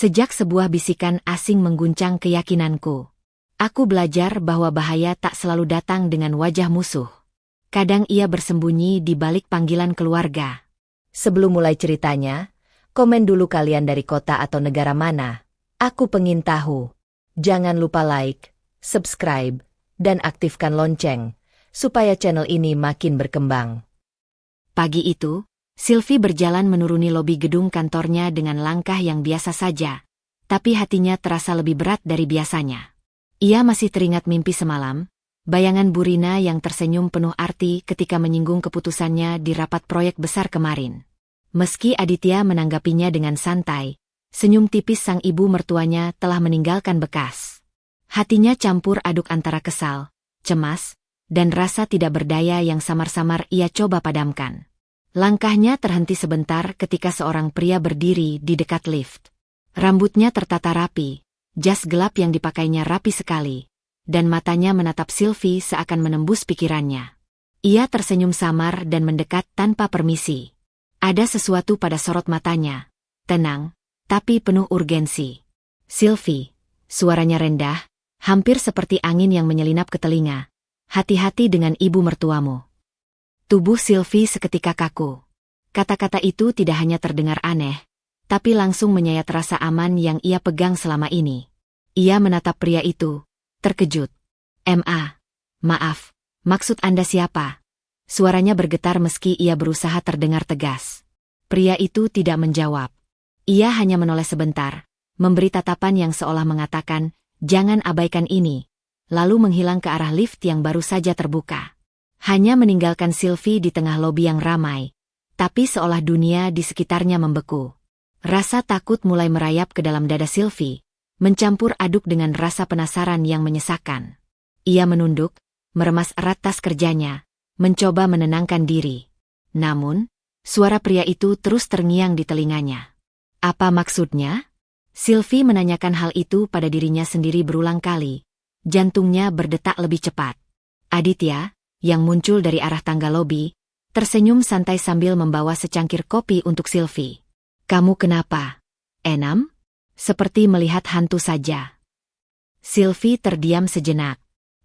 Sejak sebuah bisikan asing mengguncang keyakinanku. Aku belajar bahwa bahaya tak selalu datang dengan wajah musuh. Kadang ia bersembunyi di balik panggilan keluarga. Sebelum mulai ceritanya, komen dulu kalian dari kota atau negara mana. Aku pengen tahu. Jangan lupa like, subscribe, dan aktifkan lonceng, supaya channel ini makin berkembang. Pagi itu, Sylvie berjalan menuruni lobi gedung kantornya dengan langkah yang biasa saja, tapi hatinya terasa lebih berat dari biasanya. Ia masih teringat mimpi semalam, bayangan Burina yang tersenyum penuh arti ketika menyinggung keputusannya di rapat proyek besar kemarin. Meski Aditya menanggapinya dengan santai, senyum tipis sang ibu mertuanya telah meninggalkan bekas. Hatinya campur aduk antara kesal, cemas, dan rasa tidak berdaya yang samar-samar ia coba padamkan. Langkahnya terhenti sebentar ketika seorang pria berdiri di dekat lift. Rambutnya tertata rapi, jas gelap yang dipakainya rapi sekali, dan matanya menatap Sylvie seakan menembus pikirannya. Ia tersenyum samar dan mendekat tanpa permisi. Ada sesuatu pada sorot matanya, tenang, tapi penuh urgensi. "Sylvie," suaranya rendah, hampir seperti angin yang menyelinap ke telinga. "Hati-hati dengan ibu mertuamu." Tubuh Sylvie seketika kaku. Kata-kata itu tidak hanya terdengar aneh, tapi langsung menyayat rasa aman yang ia pegang selama ini. Ia menatap pria itu, terkejut. Maaf, maksud Anda siapa?" Suaranya bergetar meski ia berusaha terdengar tegas. Pria itu tidak menjawab. Ia hanya menoleh sebentar, memberi tatapan yang seolah mengatakan, "Jangan abaikan ini," lalu menghilang ke arah lift yang baru saja terbuka. Hanya meninggalkan Sylvie di tengah lobi yang ramai, tapi seolah dunia di sekitarnya membeku. Rasa takut mulai merayap ke dalam dada Sylvie, mencampur aduk dengan rasa penasaran yang menyesakan. Ia menunduk, meremas erat tas kerjanya, mencoba menenangkan diri. Namun, suara pria itu terus terngiang di telinganya. Apa maksudnya? Sylvie menanyakan hal itu pada dirinya sendiri berulang kali. Jantungnya berdetak lebih cepat. Aditya, yang muncul dari arah tangga lobi, tersenyum santai sambil membawa secangkir kopi untuk Sylvie. "Kamu kenapa? Enam?" Seperti melihat hantu saja. Sylvie terdiam sejenak.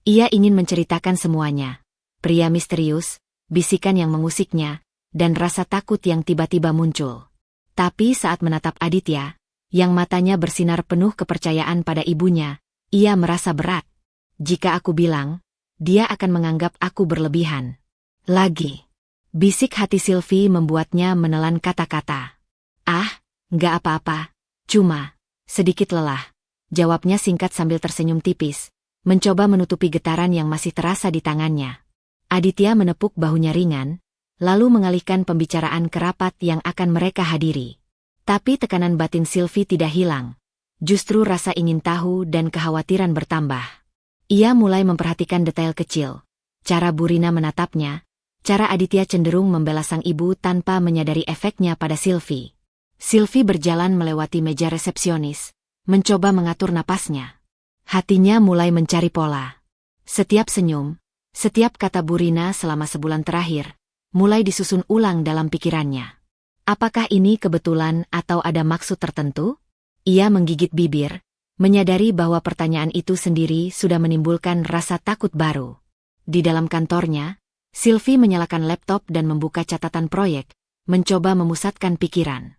Ia ingin menceritakan semuanya. Pria misterius, bisikan yang mengusiknya, dan rasa takut yang tiba-tiba muncul. Tapi saat menatap Aditya, yang matanya bersinar penuh kepercayaan pada ibunya, ia merasa berat. "Jika aku bilang, dia akan menganggap aku berlebihan. Lagi." Bisik hati Sylvie membuatnya menelan kata-kata. Nggak apa-apa, cuma sedikit lelah," jawabnya singkat sambil tersenyum tipis, mencoba menutupi getaran yang masih terasa di tangannya. Aditya menepuk bahunya ringan, lalu mengalihkan pembicaraan ke rapat yang akan mereka hadiri. Tapi tekanan batin Sylvie tidak hilang. Justru rasa ingin tahu dan kekhawatiran bertambah. Ia mulai memperhatikan detail kecil. Cara Burina menatapnya, cara Aditya cenderung membela sang ibu tanpa menyadari efeknya pada Sylvie. Sylvie berjalan melewati meja resepsionis, mencoba mengatur napasnya. Hatinya mulai mencari pola. Setiap senyum, setiap kata Burina selama sebulan terakhir, mulai disusun ulang dalam pikirannya. Apakah ini kebetulan atau ada maksud tertentu? Ia menggigit bibir, menyadari bahwa pertanyaan itu sendiri sudah menimbulkan rasa takut baru. Di dalam kantornya, Sylvie menyalakan laptop dan membuka catatan proyek, mencoba memusatkan pikiran.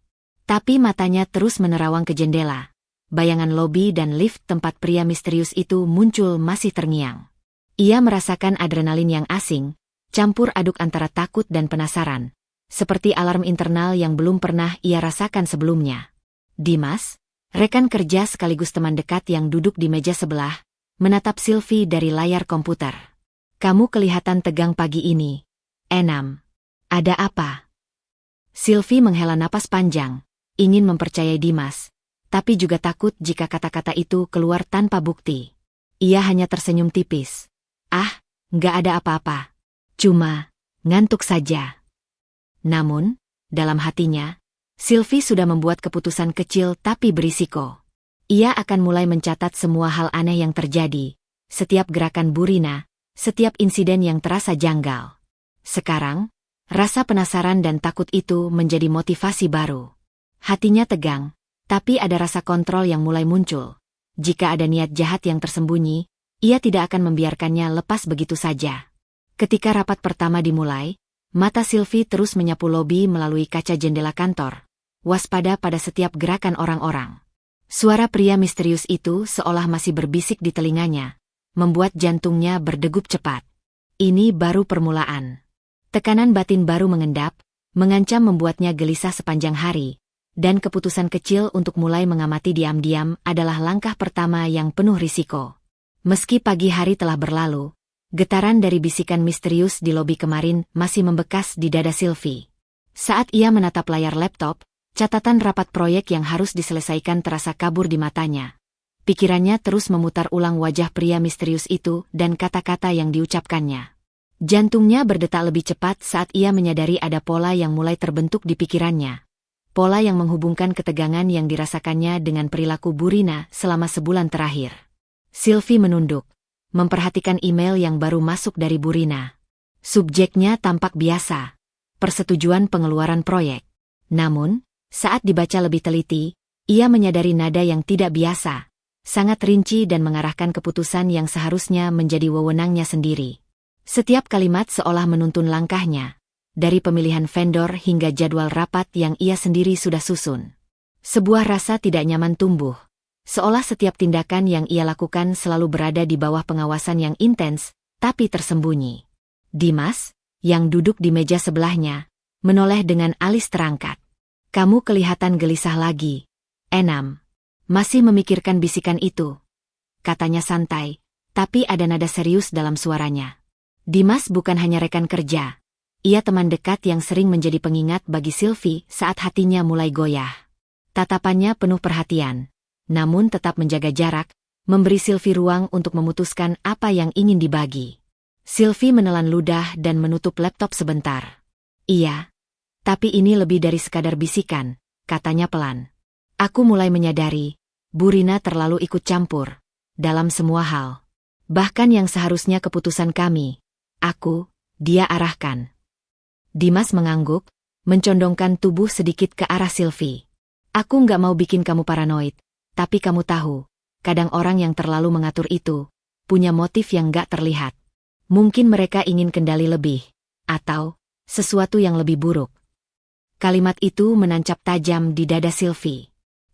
Tapi matanya terus menerawang ke jendela. Bayangan lobi dan lift tempat pria misterius itu muncul masih terngiang. Ia merasakan adrenalin yang asing, campur aduk antara takut dan penasaran, seperti alarm internal yang belum pernah ia rasakan sebelumnya. Dimas, rekan kerja sekaligus teman dekat yang duduk di meja sebelah, menatap Sylvie dari layar komputer. "Kamu kelihatan tegang pagi ini. Enam. Ada apa?" Sylvie menghela napas panjang, ingin mempercayai Dimas, tapi juga takut jika kata-kata itu keluar tanpa bukti. Ia hanya tersenyum tipis. Nggak ada apa-apa. Cuma, ngantuk saja." Namun, dalam hatinya, Sylvie sudah membuat keputusan kecil tapi berisiko. Ia akan mulai mencatat semua hal aneh yang terjadi, setiap gerakan Burina, setiap insiden yang terasa janggal. Sekarang, rasa penasaran dan takut itu menjadi motivasi baru. Hatinya tegang, Tapi ada rasa kontrol yang mulai muncul. Jika ada niat jahat yang tersembunyi, ia tidak akan membiarkannya lepas begitu saja. Ketika rapat pertama dimulai, mata Sylvie terus menyapu lobi melalui kaca jendela kantor, waspada pada setiap gerakan orang-orang. Suara pria misterius itu seolah masih berbisik di telinganya, membuat jantungnya berdegup cepat. Ini baru permulaan. Tekanan batin baru mengendap, mengancam membuatnya gelisah sepanjang hari, dan keputusan kecil untuk mulai mengamati diam-diam adalah langkah pertama yang penuh risiko. Meski pagi hari telah berlalu, getaran dari bisikan misterius di lobi kemarin masih membekas di dada Sylvie. Saat ia menatap layar laptop, catatan rapat proyek yang harus diselesaikan terasa kabur di matanya. Pikirannya terus memutar ulang wajah pria misterius itu dan kata-kata yang diucapkannya. Jantungnya berdetak lebih cepat saat ia menyadari ada pola yang mulai terbentuk di pikirannya. Pola yang menghubungkan ketegangan yang dirasakannya dengan perilaku Burina selama sebulan terakhir. Sylvie menunduk, memperhatikan email yang baru masuk dari Burina. Subjeknya tampak biasa, persetujuan pengeluaran proyek. Namun, saat dibaca lebih teliti, ia menyadari nada yang tidak biasa, sangat rinci dan mengarahkan keputusan yang seharusnya menjadi wewenangnya sendiri. Setiap kalimat seolah menuntun langkahnya, dari pemilihan vendor hingga jadwal rapat yang ia sendiri sudah susun. Sebuah rasa tidak nyaman tumbuh, seolah setiap tindakan yang ia lakukan selalu berada di bawah pengawasan yang intens, tapi tersembunyi. Dimas, yang duduk di meja sebelahnya, menoleh dengan alis terangkat. Kamu kelihatan gelisah lagi, Enam. Masih memikirkan bisikan itu? Katanya santai, tapi ada nada serius dalam suaranya. Dimas bukan hanya rekan kerja. Ia teman dekat yang sering menjadi pengingat bagi Sylvie saat hatinya mulai goyah. Tatapannya penuh perhatian, namun tetap menjaga jarak, memberi Sylvie ruang untuk memutuskan apa yang ingin dibagi. Sylvie menelan ludah dan menutup laptop sebentar. Iya. Tapi ini lebih dari sekadar bisikan, katanya pelan. Aku mulai menyadari, Burina terlalu ikut campur dalam semua hal. Bahkan yang seharusnya keputusan kami, dia arahkan. Dimas mengangguk, mencondongkan tubuh sedikit ke arah Sylvie. Aku nggak mau bikin kamu paranoid, tapi kamu tahu, kadang orang yang terlalu mengatur itu, punya motif yang nggak terlihat. Mungkin mereka ingin kendali lebih, atau sesuatu yang lebih buruk. Kalimat itu menancap tajam di dada Sylvie.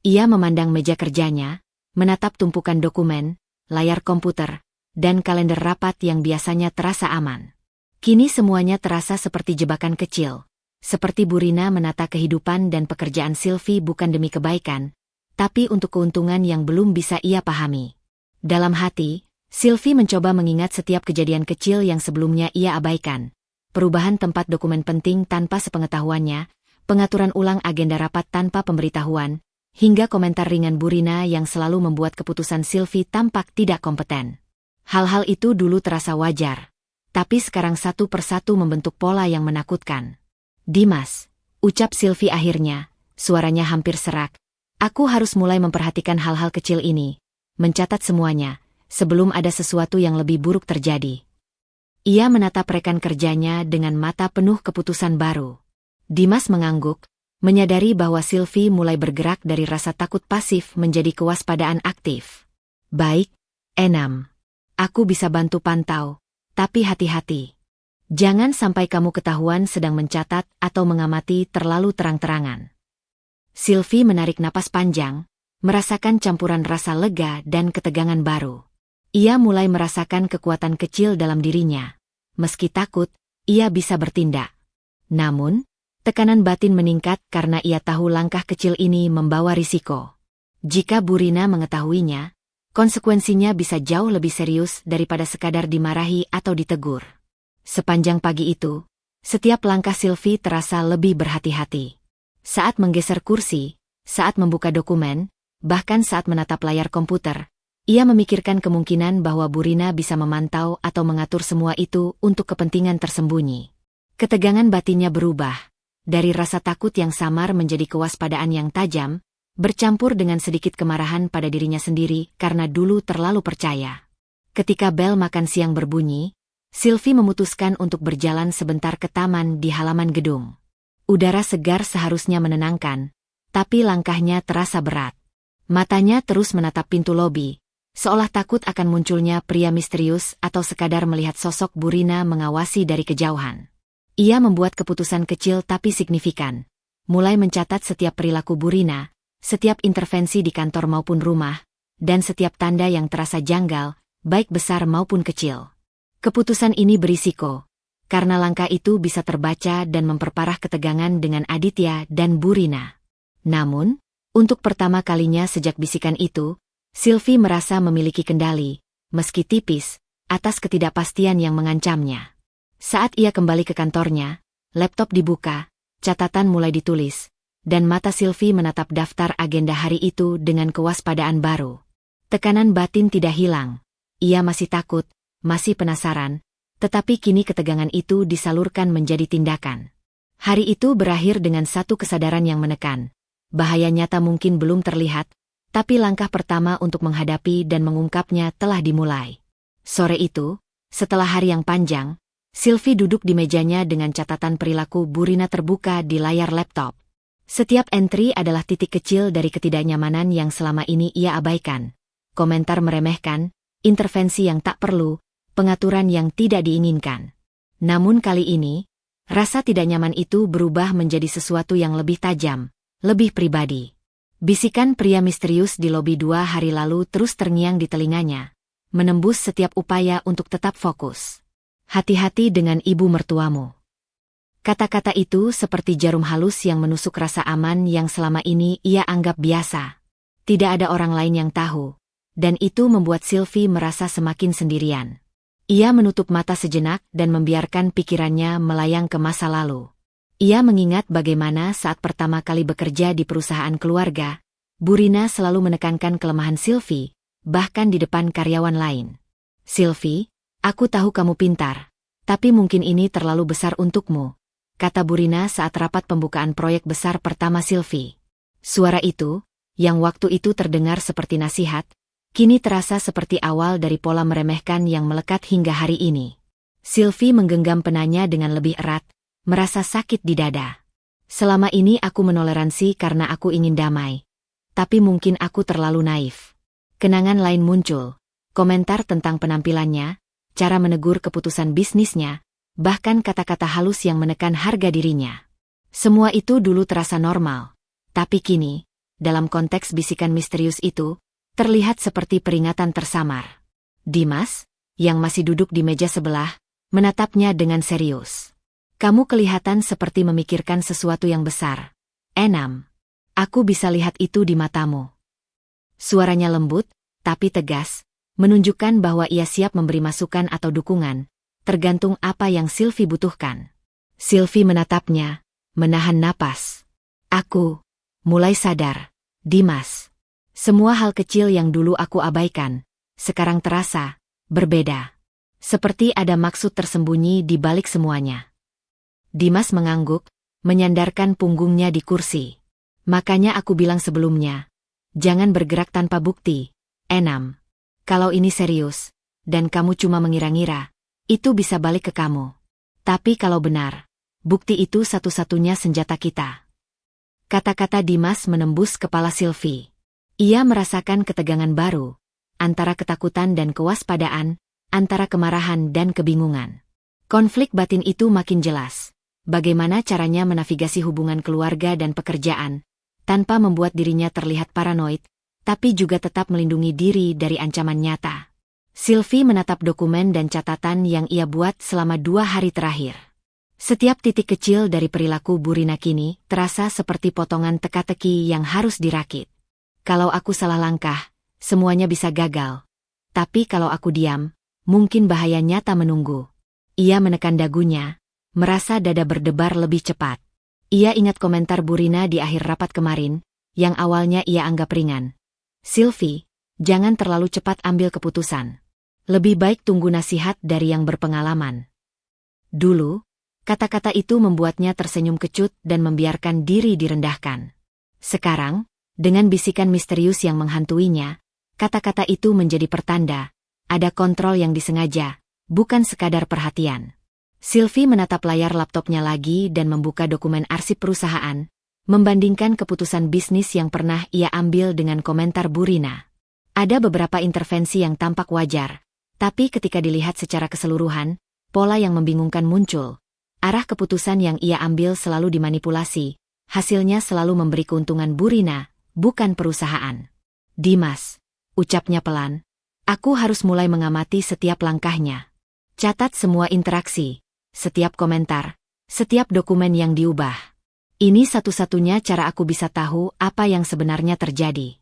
Ia memandang meja kerjanya, menatap tumpukan dokumen, layar komputer, dan kalender rapat yang biasanya terasa aman. Kini semuanya terasa seperti jebakan kecil. Seperti Burina menata kehidupan dan pekerjaan Sylvie bukan demi kebaikan, tapi untuk keuntungan yang belum bisa ia pahami. Dalam hati, Sylvie mencoba mengingat setiap kejadian kecil yang sebelumnya ia abaikan. Perubahan tempat dokumen penting tanpa sepengetahuannya, pengaturan ulang agenda rapat tanpa pemberitahuan, hingga komentar ringan Burina yang selalu membuat keputusan Sylvie tampak tidak kompeten. Hal-hal itu dulu terasa wajar, tapi sekarang satu persatu membentuk pola yang menakutkan. Dimas, ucap Sylvie akhirnya, suaranya hampir serak. Aku harus mulai memperhatikan hal-hal kecil ini, mencatat semuanya, sebelum ada sesuatu yang lebih buruk terjadi. Ia menatap rekan kerjanya dengan mata penuh keputusan baru. Dimas mengangguk, menyadari bahwa Sylvie mulai bergerak dari rasa takut pasif menjadi kewaspadaan aktif. Baik, Enam. Aku bisa bantu pantau, tapi hati-hati. Jangan sampai kamu ketahuan sedang mencatat atau mengamati terlalu terang-terangan. Sylvie menarik napas panjang, merasakan campuran rasa lega dan ketegangan baru. Ia mulai merasakan kekuatan kecil dalam dirinya. Meski takut, ia bisa bertindak. Namun, tekanan batin meningkat karena ia tahu langkah kecil ini membawa risiko. Jika Burina mengetahuinya, konsekuensinya bisa jauh lebih serius daripada sekadar dimarahi atau ditegur. Sepanjang pagi itu, setiap langkah Sylvie terasa lebih berhati-hati. Saat menggeser kursi, saat membuka dokumen, bahkan saat menatap layar komputer, ia memikirkan kemungkinan bahwa Burina bisa memantau atau mengatur semua itu untuk kepentingan tersembunyi. Ketegangan batinnya berubah, dari rasa takut yang samar menjadi kewaspadaan yang tajam, bercampur dengan sedikit kemarahan pada dirinya sendiri karena dulu terlalu percaya. Ketika bel makan siang berbunyi, Sylvie memutuskan untuk berjalan sebentar ke taman di halaman gedung. Udara segar seharusnya menenangkan, tapi langkahnya terasa berat. Matanya terus menatap pintu lobi, seolah takut akan munculnya pria misterius atau sekadar melihat sosok Burina mengawasi dari kejauhan. Ia membuat keputusan kecil tapi signifikan. Mulai mencatat setiap perilaku Burina, setiap intervensi di kantor maupun rumah, dan setiap tanda yang terasa janggal, baik besar maupun kecil. Keputusan ini berisiko, karena langkah itu bisa terbaca dan memperparah ketegangan dengan Aditya dan Burina. Namun, untuk pertama kalinya sejak bisikan itu, Sylvie merasa memiliki kendali, meski tipis, atas ketidakpastian yang mengancamnya. Saat ia kembali ke kantornya, laptop dibuka, catatan mulai ditulis, dan mata Sylvie menatap daftar agenda hari itu dengan kewaspadaan baru. Tekanan batin tidak hilang. Ia masih takut, masih penasaran, tetapi kini ketegangan itu disalurkan menjadi tindakan. Hari itu berakhir dengan satu kesadaran yang menekan. Bahaya nyata mungkin belum terlihat, tapi langkah pertama untuk menghadapi dan mengungkapnya telah dimulai. Sore itu, setelah hari yang panjang, Sylvie duduk di mejanya dengan catatan perilaku Burina terbuka di layar laptop. Setiap entry adalah titik kecil dari ketidaknyamanan yang selama ini ia abaikan. Komentar meremehkan, intervensi yang tak perlu, pengaturan yang tidak diinginkan. Namun kali ini, rasa tidak nyaman itu berubah menjadi sesuatu yang lebih tajam, lebih pribadi. Bisikan pria misterius di lobi 2 hari lalu terus terngiang di telinganya, menembus setiap upaya untuk tetap fokus. Hati-hati dengan ibu mertuamu. Kata-kata itu seperti jarum halus yang menusuk rasa aman yang selama ini ia anggap biasa. Tidak ada orang lain yang tahu, dan itu membuat Sylvie merasa semakin sendirian. Ia menutup mata sejenak dan membiarkan pikirannya melayang ke masa lalu. Ia mengingat bagaimana saat pertama kali bekerja di perusahaan keluarga, Burina selalu menekankan kelemahan Sylvie, bahkan di depan karyawan lain. "Sylvie, aku tahu kamu pintar, tapi mungkin ini terlalu besar untukmu," kata Burina saat rapat pembukaan proyek besar pertama Sylvie. Suara itu, yang waktu itu terdengar seperti nasihat, kini terasa seperti awal dari pola meremehkan yang melekat hingga hari ini. Sylvie menggenggam penanya dengan lebih erat, merasa sakit di dada. "Selama ini aku menoleransi karena aku ingin damai. Tapi mungkin aku terlalu naif." Kenangan lain muncul, komentar tentang penampilannya, cara menegur keputusan bisnisnya, bahkan kata-kata halus yang menekan harga dirinya. Semua itu dulu terasa normal, tapi kini, dalam konteks bisikan misterius itu, terlihat seperti peringatan tersamar. Dimas, yang masih duduk di meja sebelah, menatapnya dengan serius. "Kamu kelihatan seperti memikirkan sesuatu yang besar. Enam. Aku bisa lihat itu di matamu." Suaranya lembut, tapi tegas, menunjukkan bahwa ia siap memberi masukan atau dukungan, tergantung apa yang Sylvie butuhkan. Sylvie menatapnya, menahan napas. "Aku mulai sadar, Dimas. Semua hal kecil yang dulu aku abaikan, sekarang terasa berbeda. Seperti ada maksud tersembunyi di balik semuanya." Dimas mengangguk, menyandarkan punggungnya di kursi. "Makanya aku bilang sebelumnya, jangan bergerak tanpa bukti, Enam. Kalau ini serius, dan kamu cuma mengira-ngira, itu bisa balik ke kamu. Tapi kalau benar, bukti itu satu-satunya senjata kita." Kata-kata Dimas menembus kepala Sylvie. Ia merasakan ketegangan baru, antara ketakutan dan kewaspadaan, antara kemarahan dan kebingungan. Konflik batin itu makin jelas. Bagaimana caranya menavigasi hubungan keluarga dan pekerjaan, tanpa membuat dirinya terlihat paranoid, tapi juga tetap melindungi diri dari ancaman nyata. Sylvie menatap dokumen dan catatan yang ia buat selama 2 hari terakhir. Setiap titik kecil dari perilaku Burina kini terasa seperti potongan teka-teki yang harus dirakit. Kalau aku salah langkah, semuanya bisa gagal. Tapi kalau aku diam, mungkin bahaya nyata menunggu. Ia menekan dagunya, merasa dada berdebar lebih cepat. Ia ingat komentar Burina di akhir rapat kemarin, yang awalnya ia anggap ringan. "Sylvie, jangan terlalu cepat ambil keputusan. Lebih baik tunggu nasihat dari yang berpengalaman." Dulu, kata-kata itu membuatnya tersenyum kecut dan membiarkan diri direndahkan. Sekarang, dengan bisikan misterius yang menghantuinya, kata-kata itu menjadi pertanda, ada kontrol yang disengaja, bukan sekadar perhatian. Sylvie menatap layar laptopnya lagi dan membuka dokumen arsip perusahaan, membandingkan keputusan bisnis yang pernah ia ambil dengan komentar Bu Rina. Ada beberapa intervensi yang tampak wajar, tapi ketika dilihat secara keseluruhan, pola yang membingungkan muncul. Arah keputusan yang ia ambil selalu dimanipulasi, hasilnya selalu memberi keuntungan Bu Rina, bukan perusahaan. Dimas, ucapnya pelan, aku harus mulai mengamati setiap langkahnya. Catat semua interaksi, setiap komentar, setiap dokumen yang diubah. Ini satu-satunya cara aku bisa tahu apa yang sebenarnya terjadi.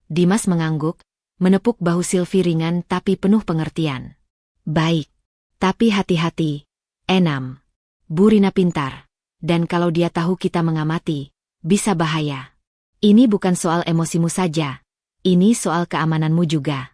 Dimas mengangguk, menepuk bahu Sylvie ringan tapi penuh pengertian. Baik, tapi hati-hati, Enam. Bu Rina pintar, dan kalau dia tahu kita mengamati, bisa bahaya. Ini bukan soal emosimu saja, ini soal keamananmu juga.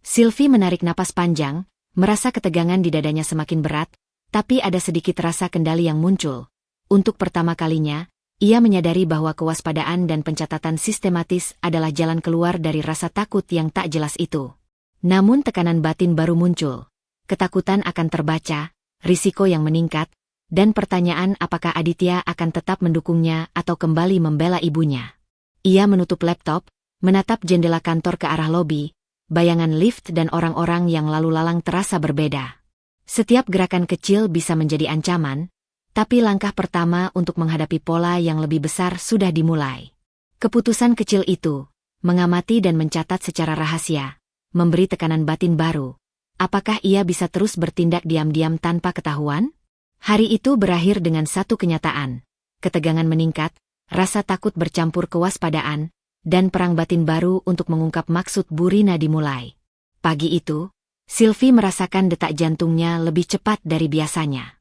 Sylvie menarik napas panjang, merasa ketegangan di dadanya semakin berat, tapi ada sedikit rasa kendali yang muncul. Untuk pertama kalinya, ia menyadari bahwa kewaspadaan dan pencatatan sistematis adalah jalan keluar dari rasa takut yang tak jelas itu. Namun tekanan batin baru muncul. Ketakutan akan terbaca, risiko yang meningkat, dan pertanyaan apakah Aditya akan tetap mendukungnya atau kembali membela ibunya. Ia menutup laptop, menatap jendela kantor ke arah lobi, bayangan lift dan orang-orang yang lalu lalang terasa berbeda. Setiap gerakan kecil bisa menjadi ancaman, tapi langkah pertama untuk menghadapi pola yang lebih besar sudah dimulai. Keputusan kecil itu, mengamati dan mencatat secara rahasia, memberi tekanan batin baru. Apakah ia bisa terus bertindak diam-diam tanpa ketahuan? Hari itu berakhir dengan satu kenyataan. Ketegangan meningkat, rasa takut bercampur kewaspadaan, dan perang batin baru untuk mengungkap maksud Bu Rina dimulai. Pagi itu, Sylvie merasakan detak jantungnya lebih cepat dari biasanya.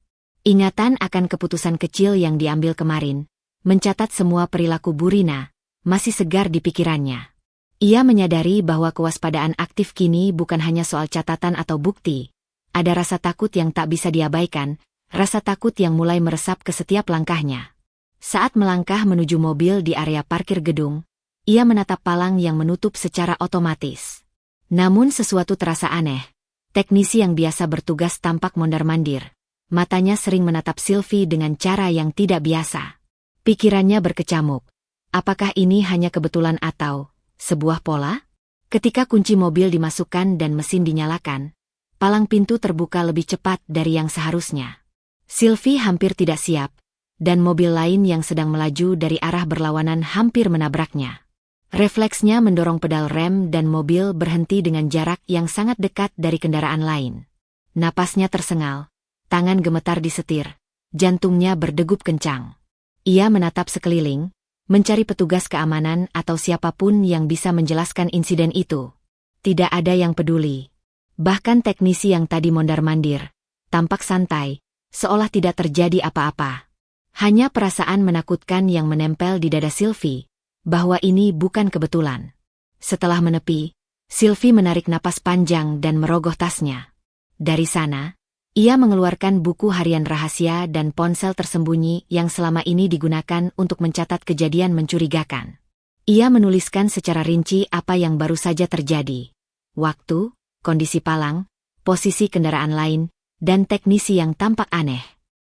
Ingatan akan keputusan kecil yang diambil kemarin, mencatat semua perilaku Bu Rina, masih segar di pikirannya. Ia menyadari bahwa kewaspadaan aktif kini bukan hanya soal catatan atau bukti. Ada rasa takut yang tak bisa diabaikan, rasa takut yang mulai meresap ke setiap langkahnya. Saat melangkah menuju mobil di area parkir gedung, ia menatap palang yang menutup secara otomatis. Namun sesuatu terasa aneh. Teknisi yang biasa bertugas tampak mondar-mandir. Matanya sering menatap Sylvie dengan cara yang tidak biasa. Pikirannya berkecamuk. Apakah ini hanya kebetulan atau sebuah pola? Ketika kunci mobil dimasukkan dan mesin dinyalakan, palang pintu terbuka lebih cepat dari yang seharusnya. Sylvie hampir tidak siap, dan mobil lain yang sedang melaju dari arah berlawanan hampir menabraknya. Refleksnya mendorong pedal rem dan mobil berhenti dengan jarak yang sangat dekat dari kendaraan lain. Napasnya tersengal. Tangan gemetar di setir, jantungnya berdegup kencang. Ia menatap sekeliling, mencari petugas keamanan atau siapapun yang bisa menjelaskan insiden itu. Tidak ada yang peduli. Bahkan teknisi yang tadi mondar-mandir, tampak santai, seolah tidak terjadi apa-apa. Hanya perasaan menakutkan yang menempel di dada Sylvie, bahwa ini bukan kebetulan. Setelah menepi, Sylvie menarik napas panjang dan merogoh tasnya. Dari sana, ia mengeluarkan buku harian rahasia dan ponsel tersembunyi yang selama ini digunakan untuk mencatat kejadian mencurigakan. Ia menuliskan secara rinci apa yang baru saja terjadi. Waktu, kondisi palang, posisi kendaraan lain, dan teknisi yang tampak aneh.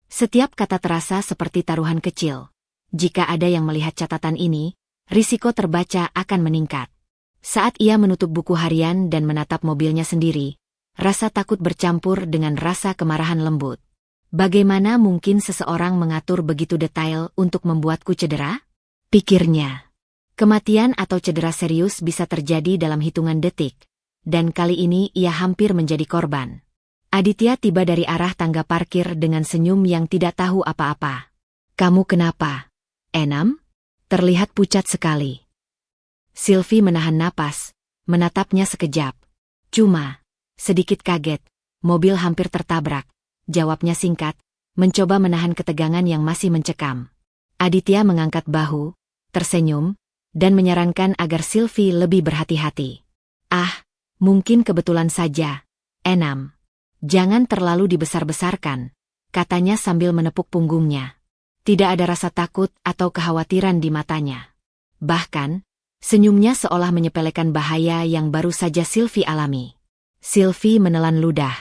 Setiap kata terasa seperti taruhan kecil. Jika ada yang melihat catatan ini, risiko terbaca akan meningkat. Saat ia menutup buku harian dan menatap mobilnya sendiri, rasa takut bercampur dengan rasa kemarahan lembut. Bagaimana mungkin seseorang mengatur begitu detail untuk membuatku cedera? Pikirnya. Kematian atau cedera serius bisa terjadi dalam hitungan detik, dan kali ini ia hampir menjadi korban. Aditya tiba dari arah tangga parkir dengan senyum yang tidak tahu apa-apa. Kamu kenapa? Enam? Terlihat pucat sekali. Sylvie menahan napas, menatapnya sekejap. Cuma sedikit kaget, mobil hampir tertabrak. Jawabnya singkat, mencoba menahan ketegangan yang masih mencekam. Aditya mengangkat bahu, tersenyum, dan menyarankan agar Sylvie lebih berhati-hati. Ah, mungkin kebetulan saja, Enam. Jangan terlalu dibesar-besarkan, katanya sambil menepuk punggungnya. Tidak ada rasa takut atau kekhawatiran di matanya. Bahkan, senyumnya seolah menyepelekan bahaya yang baru saja Sylvie alami. Sylvie menelan ludah.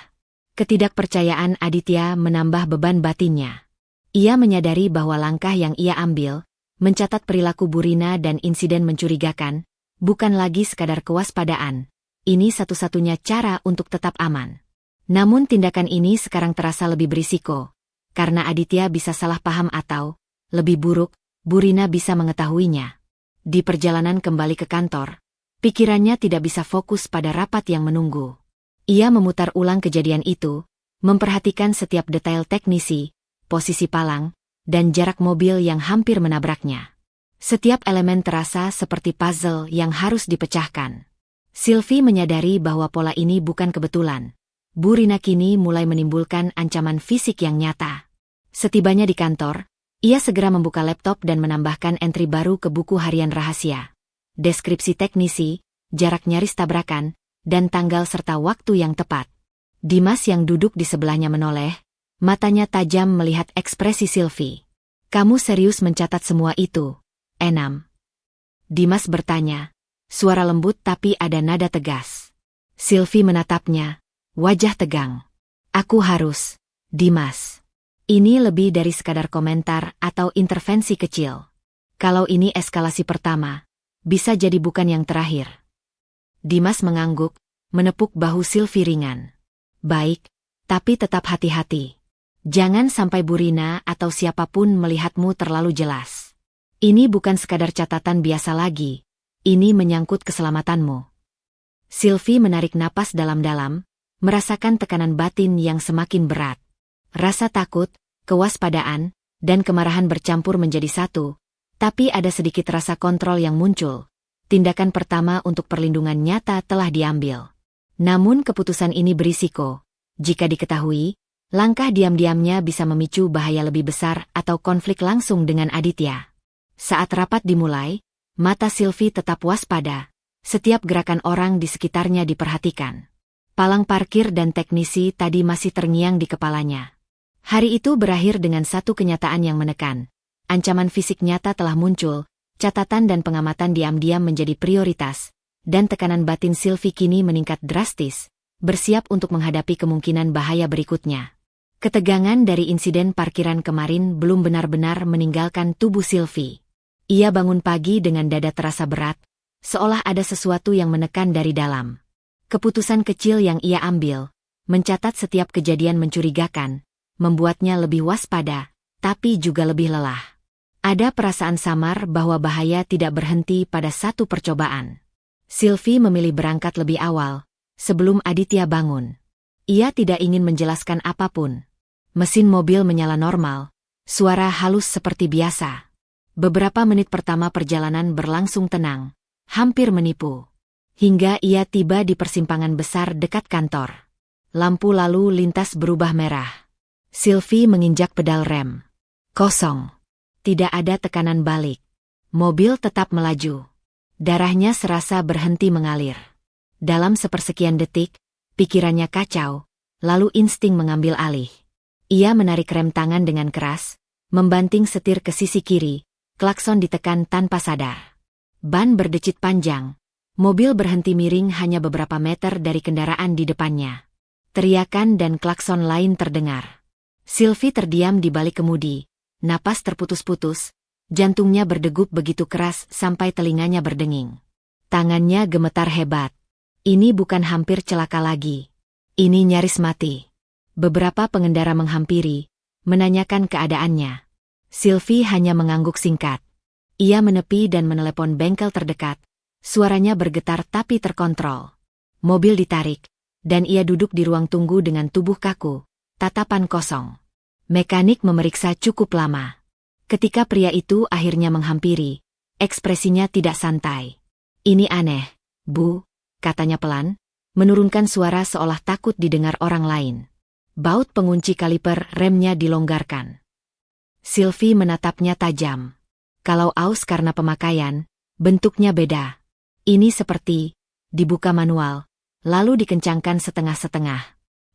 Ketidakpercayaan Aditya menambah beban batinnya. Ia menyadari bahwa langkah yang ia ambil, mencatat perilaku Bu Rina dan insiden mencurigakan, bukan lagi sekadar kewaspadaan. Ini satu-satunya cara untuk tetap aman. Namun tindakan ini sekarang terasa lebih berisiko, karena Aditya bisa salah paham atau, lebih buruk, Bu Rina bisa mengetahuinya. Di perjalanan kembali ke kantor, pikirannya tidak bisa fokus pada rapat yang menunggu. Ia memutar ulang kejadian itu, memperhatikan setiap detail teknisi, posisi palang, dan jarak mobil yang hampir menabraknya. Setiap elemen terasa seperti puzzle yang harus dipecahkan. Sylvie menyadari bahwa pola ini bukan kebetulan. Bu Rina kini mulai menimbulkan ancaman fisik yang nyata. Setibanya di kantor, ia segera membuka laptop dan menambahkan entry baru ke buku harian rahasia. Deskripsi teknisi, jarak nyaris tabrakan, dan tanggal serta waktu yang tepat. Dimas yang duduk di sebelahnya menoleh, matanya tajam melihat ekspresi Sylvie. "Kamu serius mencatat semua itu, Enam?" Dimas bertanya, suara lembut tapi ada nada tegas. Sylvie menatapnya, wajah tegang. "Aku harus, Dimas. Ini lebih dari sekadar komentar atau intervensi kecil. Kalau ini eskalasi pertama, bisa jadi bukan yang terakhir." Dimas mengangguk, menepuk bahu Sylvie ringan. "Baik, tapi tetap hati-hati. Jangan sampai Bu Rina atau siapapun melihatmu terlalu jelas. Ini bukan sekadar catatan biasa lagi, ini menyangkut keselamatanmu." Sylvie menarik napas dalam-dalam, merasakan tekanan batin yang semakin berat. Rasa takut, kewaspadaan, dan kemarahan bercampur menjadi satu, tapi ada sedikit rasa kontrol yang muncul. Tindakan pertama untuk perlindungan nyata telah diambil. Namun keputusan ini berisiko. Jika diketahui, langkah diam-diamnya bisa memicu bahaya lebih besar atau konflik langsung dengan Aditya. Saat rapat dimulai, mata Sylvie tetap waspada. Setiap gerakan orang di sekitarnya diperhatikan. Palang parkir dan teknisi tadi masih terngiang di kepalanya. Hari itu berakhir dengan satu kenyataan yang menekan. Ancaman fisik nyata telah muncul, catatan dan pengamatan diam-diam menjadi prioritas, dan tekanan batin Sylvie kini meningkat drastis, bersiap untuk menghadapi kemungkinan bahaya berikutnya. Ketegangan dari insiden parkiran kemarin belum benar-benar meninggalkan tubuh Sylvie. Ia bangun pagi dengan dada terasa berat, seolah ada sesuatu yang menekan dari dalam. Keputusan kecil yang ia ambil, mencatat setiap kejadian mencurigakan, membuatnya lebih waspada, tapi juga lebih lelah. Ada perasaan samar bahwa bahaya tidak berhenti pada satu percobaan. Sylvie memilih berangkat lebih awal, sebelum Aditya bangun. Ia tidak ingin menjelaskan apapun. Mesin mobil menyala normal, suara halus seperti biasa. Beberapa menit pertama perjalanan berlangsung tenang, hampir menipu. Hingga ia tiba di persimpangan besar dekat kantor. Lampu lalu lintas berubah merah. Sylvie menginjak pedal rem. Kosong. Tidak ada tekanan balik. Mobil tetap melaju. Darahnya serasa berhenti mengalir. Dalam sepersekian detik, pikirannya kacau, lalu insting mengambil alih. Ia menarik rem tangan dengan keras, membanting setir ke sisi kiri, klakson ditekan tanpa sadar. Ban berdecit panjang. Mobil berhenti miring hanya beberapa meter dari kendaraan di depannya. Teriakan dan klakson lain terdengar. Sylvie terdiam di balik kemudi. Napas terputus-putus, jantungnya berdegup begitu keras sampai telinganya berdenging. Tangannya gemetar hebat. Ini bukan hampir celaka lagi. Ini nyaris mati. Beberapa pengendara menghampiri, menanyakan keadaannya. Sylvie hanya mengangguk singkat. Ia menepi dan menelepon bengkel terdekat. Suaranya bergetar tapi terkontrol. Mobil ditarik, dan ia duduk di ruang tunggu dengan tubuh kaku, tatapan kosong. Mekanik memeriksa cukup lama. Ketika pria itu akhirnya menghampiri, ekspresinya tidak santai. "Ini aneh, Bu," katanya pelan, menurunkan suara seolah takut didengar orang lain. Baut pengunci kaliper remnya dilonggarkan. Sylvie menatapnya tajam. Kalau aus karena pemakaian, bentuknya beda. Ini seperti dibuka manual, lalu dikencangkan setengah-setengah.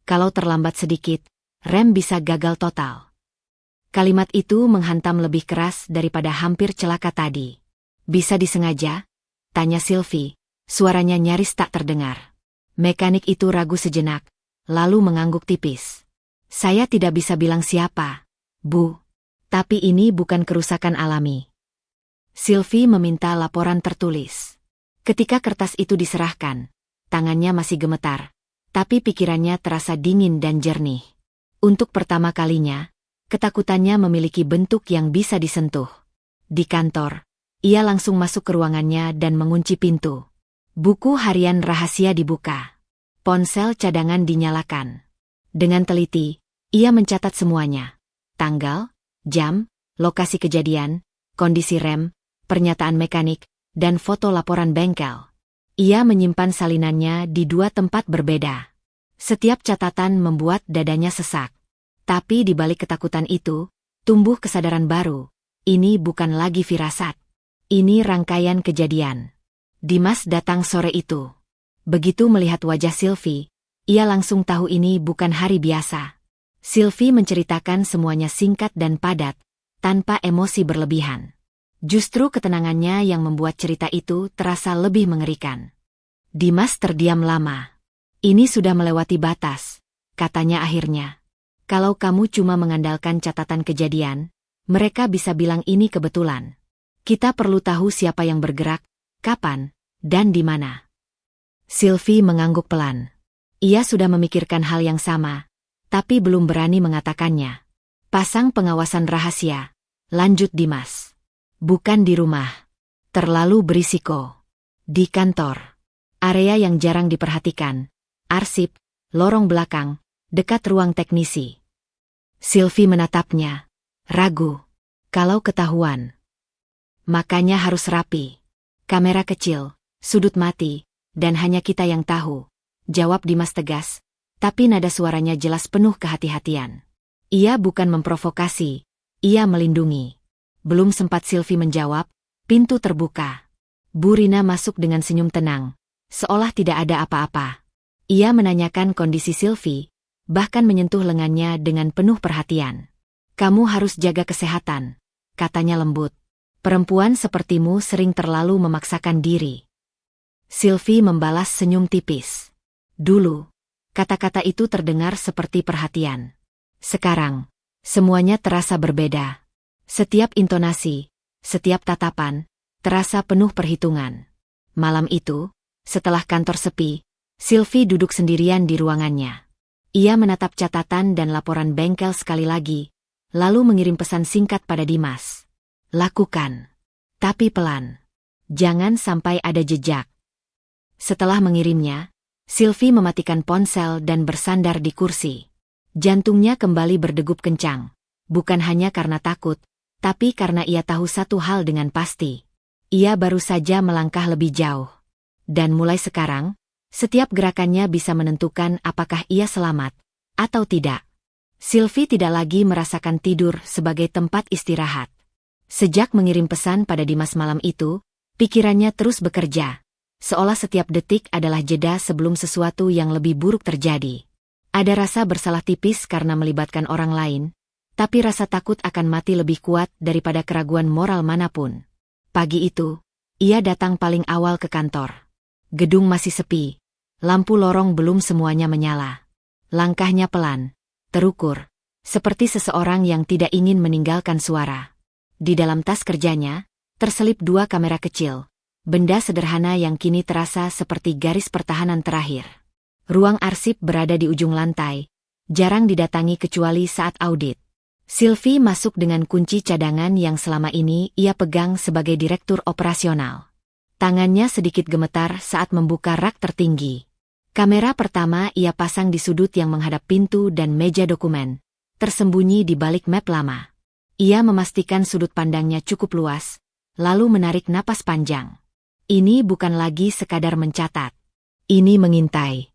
Kalau terlambat sedikit, rem bisa gagal total. Kalimat itu menghantam lebih keras daripada hampir celaka tadi. "Bisa disengaja?" tanya Sylvie, suaranya nyaris tak terdengar. Mekanik itu ragu sejenak, lalu mengangguk tipis. "Saya tidak bisa bilang siapa, Bu. Tapi ini bukan kerusakan alami. Sylvie meminta laporan tertulis. Ketika kertas itu diserahkan, tangannya masih gemetar, tapi pikirannya terasa dingin dan jernih. Untuk pertama kalinya, ketakutannya memiliki bentuk yang bisa disentuh. Di kantor, ia langsung masuk ke ruangannya dan mengunci pintu. Buku harian rahasia dibuka. Ponsel cadangan dinyalakan. Dengan teliti, ia mencatat semuanya. Tanggal, jam, lokasi kejadian, kondisi rem, pernyataan mekanik, dan foto laporan bengkel. Ia menyimpan salinannya di 2 tempat berbeda. Setiap catatan membuat dadanya sesak. Tapi di balik ketakutan itu, tumbuh kesadaran baru. Ini bukan lagi firasat. Ini rangkaian kejadian. Dimas datang sore itu. Begitu melihat wajah Sylvie, ia langsung tahu ini bukan hari biasa. Sylvie menceritakan semuanya singkat dan padat, tanpa emosi berlebihan. Justru ketenangannya yang membuat cerita itu terasa lebih mengerikan. Dimas terdiam lama. Ini sudah melewati batas, katanya akhirnya. Kalau kamu cuma mengandalkan catatan kejadian, mereka bisa bilang ini kebetulan. Kita perlu tahu siapa yang bergerak, kapan, dan di mana. Sylvie mengangguk pelan. Ia sudah memikirkan hal yang sama, tapi belum berani mengatakannya. Pasang pengawasan rahasia, lanjut Dimas. Bukan di rumah. Terlalu berisiko. Di kantor. Area yang jarang diperhatikan. Arsip, lorong belakang, dekat ruang teknisi. Sylvie menatapnya. Ragu. Kalau ketahuan. Makanya harus rapi. Kamera kecil, sudut mati, dan hanya kita yang tahu. Jawab Dimas tegas, tapi nada suaranya jelas penuh kehati-hatian. Ia bukan memprovokasi, ia melindungi. Belum sempat Sylvie menjawab, pintu terbuka. Bu Rina masuk dengan senyum tenang, seolah tidak ada apa-apa. Ia menanyakan kondisi Sylvie, bahkan menyentuh lengannya dengan penuh perhatian. Kamu harus jaga kesehatan, katanya lembut. Perempuan sepertimu sering terlalu memaksakan diri. Sylvie membalas senyum tipis. Dulu, kata-kata itu terdengar seperti perhatian. Sekarang, semuanya terasa berbeda. Setiap intonasi, setiap tatapan, terasa penuh perhitungan. Malam itu, setelah kantor sepi, Sylvie duduk sendirian di ruangannya. Ia menatap catatan dan laporan bengkel sekali lagi, lalu mengirim pesan singkat pada Dimas. Lakukan. Tapi pelan. Jangan sampai ada jejak. Setelah mengirimnya, Sylvie mematikan ponsel dan bersandar di kursi. Jantungnya kembali berdegup kencang. Bukan hanya karena takut, tapi karena ia tahu satu hal dengan pasti. Ia baru saja melangkah lebih jauh. Dan mulai sekarang, setiap gerakannya bisa menentukan apakah ia selamat atau tidak. Sylvie tidak lagi merasakan tidur sebagai tempat istirahat. Sejak mengirim pesan pada Dimas malam itu, pikirannya terus bekerja. Seolah setiap detik adalah jeda sebelum sesuatu yang lebih buruk terjadi. Ada rasa bersalah tipis karena melibatkan orang lain, tapi rasa takut akan mati lebih kuat daripada keraguan moral manapun. Pagi itu, ia datang paling awal ke kantor. Gedung masih sepi, lampu lorong belum semuanya menyala. Langkahnya pelan, terukur, seperti seseorang yang tidak ingin meninggalkan suara. Di dalam tas kerjanya, terselip 2 kamera kecil, benda sederhana yang kini terasa seperti garis pertahanan terakhir. Ruang arsip berada di ujung lantai, jarang didatangi kecuali saat audit. Sylvie masuk dengan kunci cadangan yang selama ini ia pegang sebagai direktur operasional. Tangannya sedikit gemetar saat membuka rak tertinggi. Kamera pertama ia pasang di sudut yang menghadap pintu dan meja dokumen, tersembunyi di balik map lama. Ia memastikan sudut pandangnya cukup luas, lalu menarik napas panjang. Ini bukan lagi sekadar mencatat. Ini mengintai.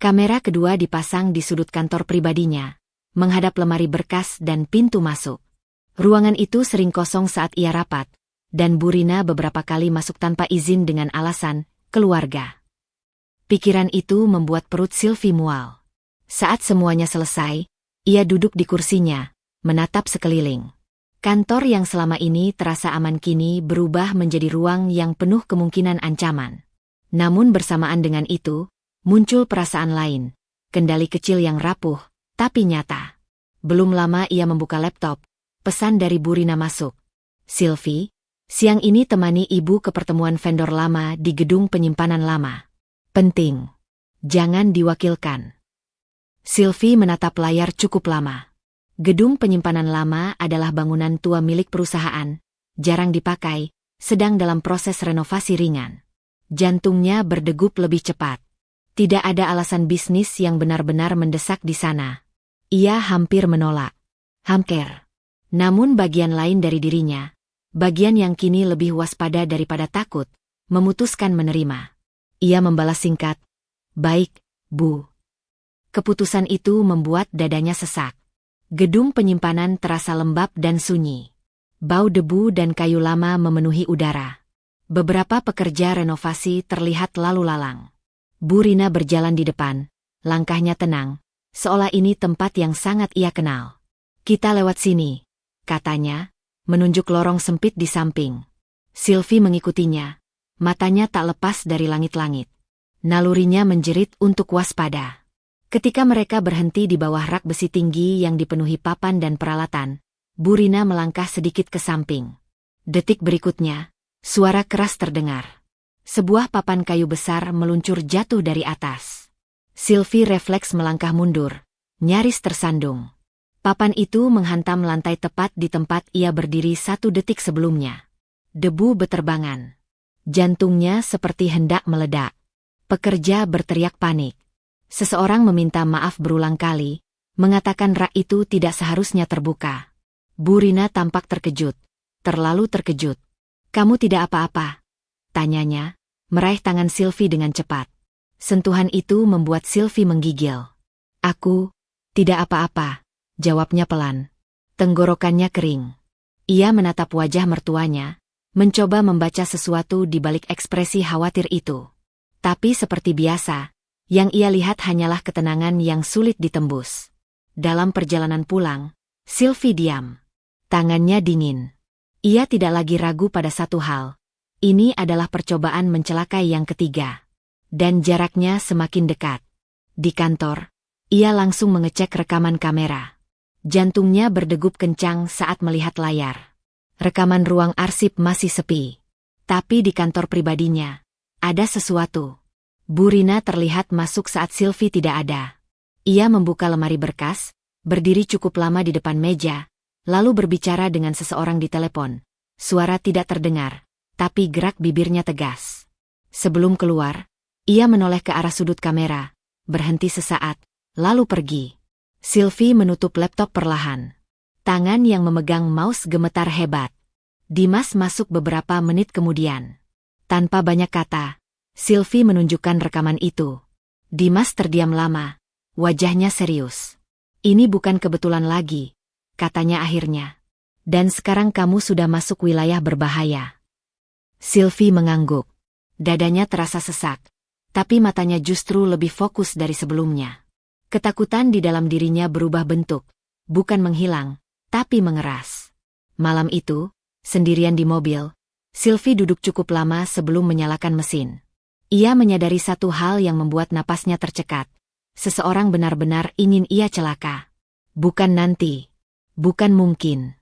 Kamera kedua dipasang di sudut kantor pribadinya, menghadap lemari berkas dan pintu masuk. Ruangan itu sering kosong saat ia rapat, dan Bu Rina beberapa kali masuk tanpa izin dengan alasan keluarga. Pikiran itu membuat perut Sylvie mual. Saat semuanya selesai, ia duduk di kursinya, menatap sekeliling. Kantor yang selama ini terasa aman kini berubah menjadi ruang yang penuh kemungkinan ancaman. Namun bersamaan dengan itu, muncul perasaan lain, kendali kecil yang rapuh, tapi nyata. Belum lama ia membuka laptop, pesan dari Bu Rina masuk. Sylvie, Siang ini temani ibu ke pertemuan vendor lama di gedung penyimpanan lama. Penting. Jangan diwakilkan. Sylvie menatap layar cukup lama. Gedung penyimpanan lama adalah bangunan tua milik perusahaan, jarang dipakai, sedang dalam proses renovasi ringan. Jantungnya berdegup lebih cepat. Tidak ada alasan bisnis yang benar-benar mendesak di sana. Ia hampir menolak. Hampir. Namun bagian lain dari dirinya, bagian yang kini lebih waspada daripada takut, memutuskan menerima. Ia membalas singkat, "Baik, Bu." Keputusan itu membuat dadanya sesak. Gedung penyimpanan terasa lembab dan sunyi. Bau debu dan kayu lama memenuhi udara. Beberapa pekerja renovasi terlihat lalu lalang. Bu Rina berjalan di depan, langkahnya tenang, seolah ini tempat yang sangat ia kenal. "Kita lewat sini," katanya, menunjuk lorong sempit di samping. Sylvie mengikutinya, matanya tak lepas dari langit-langit. Nalurinya menjerit untuk waspada. Ketika mereka berhenti di bawah rak besi tinggi yang dipenuhi papan dan peralatan, Bu Rina melangkah sedikit ke samping. Detik berikutnya, suara keras terdengar. Sebuah papan kayu besar meluncur jatuh dari atas. Sylvie refleks melangkah mundur, nyaris tersandung. Papan itu menghantam lantai tepat di tempat ia berdiri 1 detik sebelumnya. Debu beterbangan. Jantungnya seperti hendak meledak. Pekerja berteriak panik. Seseorang meminta maaf berulang kali, mengatakan rak itu tidak seharusnya terbuka. Bu Rina tampak terkejut, terlalu terkejut. "Kamu tidak apa-apa?" tanyanya, meraih tangan Sylvie dengan cepat. Sentuhan itu membuat Sylvie menggigil. "Aku tidak apa-apa," jawabnya pelan. Tenggorokannya kering. Ia menatap wajah mertuanya, mencoba membaca sesuatu di balik ekspresi khawatir itu. Tapi seperti biasa, yang ia lihat hanyalah ketenangan yang sulit ditembus. Dalam perjalanan pulang, Sylvie diam. Tangannya dingin. Ia tidak lagi ragu pada satu hal. Ini adalah percobaan mencelakai yang ketiga. Dan jaraknya semakin dekat. Di kantor, ia langsung mengecek rekaman kamera. Jantungnya berdegup kencang saat melihat layar. Rekaman ruang arsip masih sepi. Tapi di kantor pribadinya, ada sesuatu. Bu Rina terlihat masuk saat Sylvie tidak ada. Ia membuka lemari berkas, berdiri cukup lama di depan meja, lalu berbicara dengan seseorang di telepon. Suara tidak terdengar, tapi gerak bibirnya tegas. Sebelum keluar, ia menoleh ke arah sudut kamera, berhenti sesaat, lalu pergi. Sylvie menutup laptop perlahan. Tangan yang memegang mouse gemetar hebat. Dimas masuk beberapa menit kemudian. Tanpa banyak kata, Sylvie menunjukkan rekaman itu. Dimas terdiam lama, wajahnya serius. "Ini bukan kebetulan lagi," katanya akhirnya. "Dan sekarang kamu sudah masuk wilayah berbahaya." Sylvie mengangguk. Dadanya terasa sesak, tapi matanya justru lebih fokus dari sebelumnya. Ketakutan di dalam dirinya berubah bentuk, bukan menghilang, tapi mengeras. Malam itu, sendirian di mobil, Sylvie duduk cukup lama sebelum menyalakan mesin. Ia menyadari satu hal yang membuat napasnya tercekat. Seseorang benar-benar ingin ia celaka. Bukan nanti. Bukan mungkin.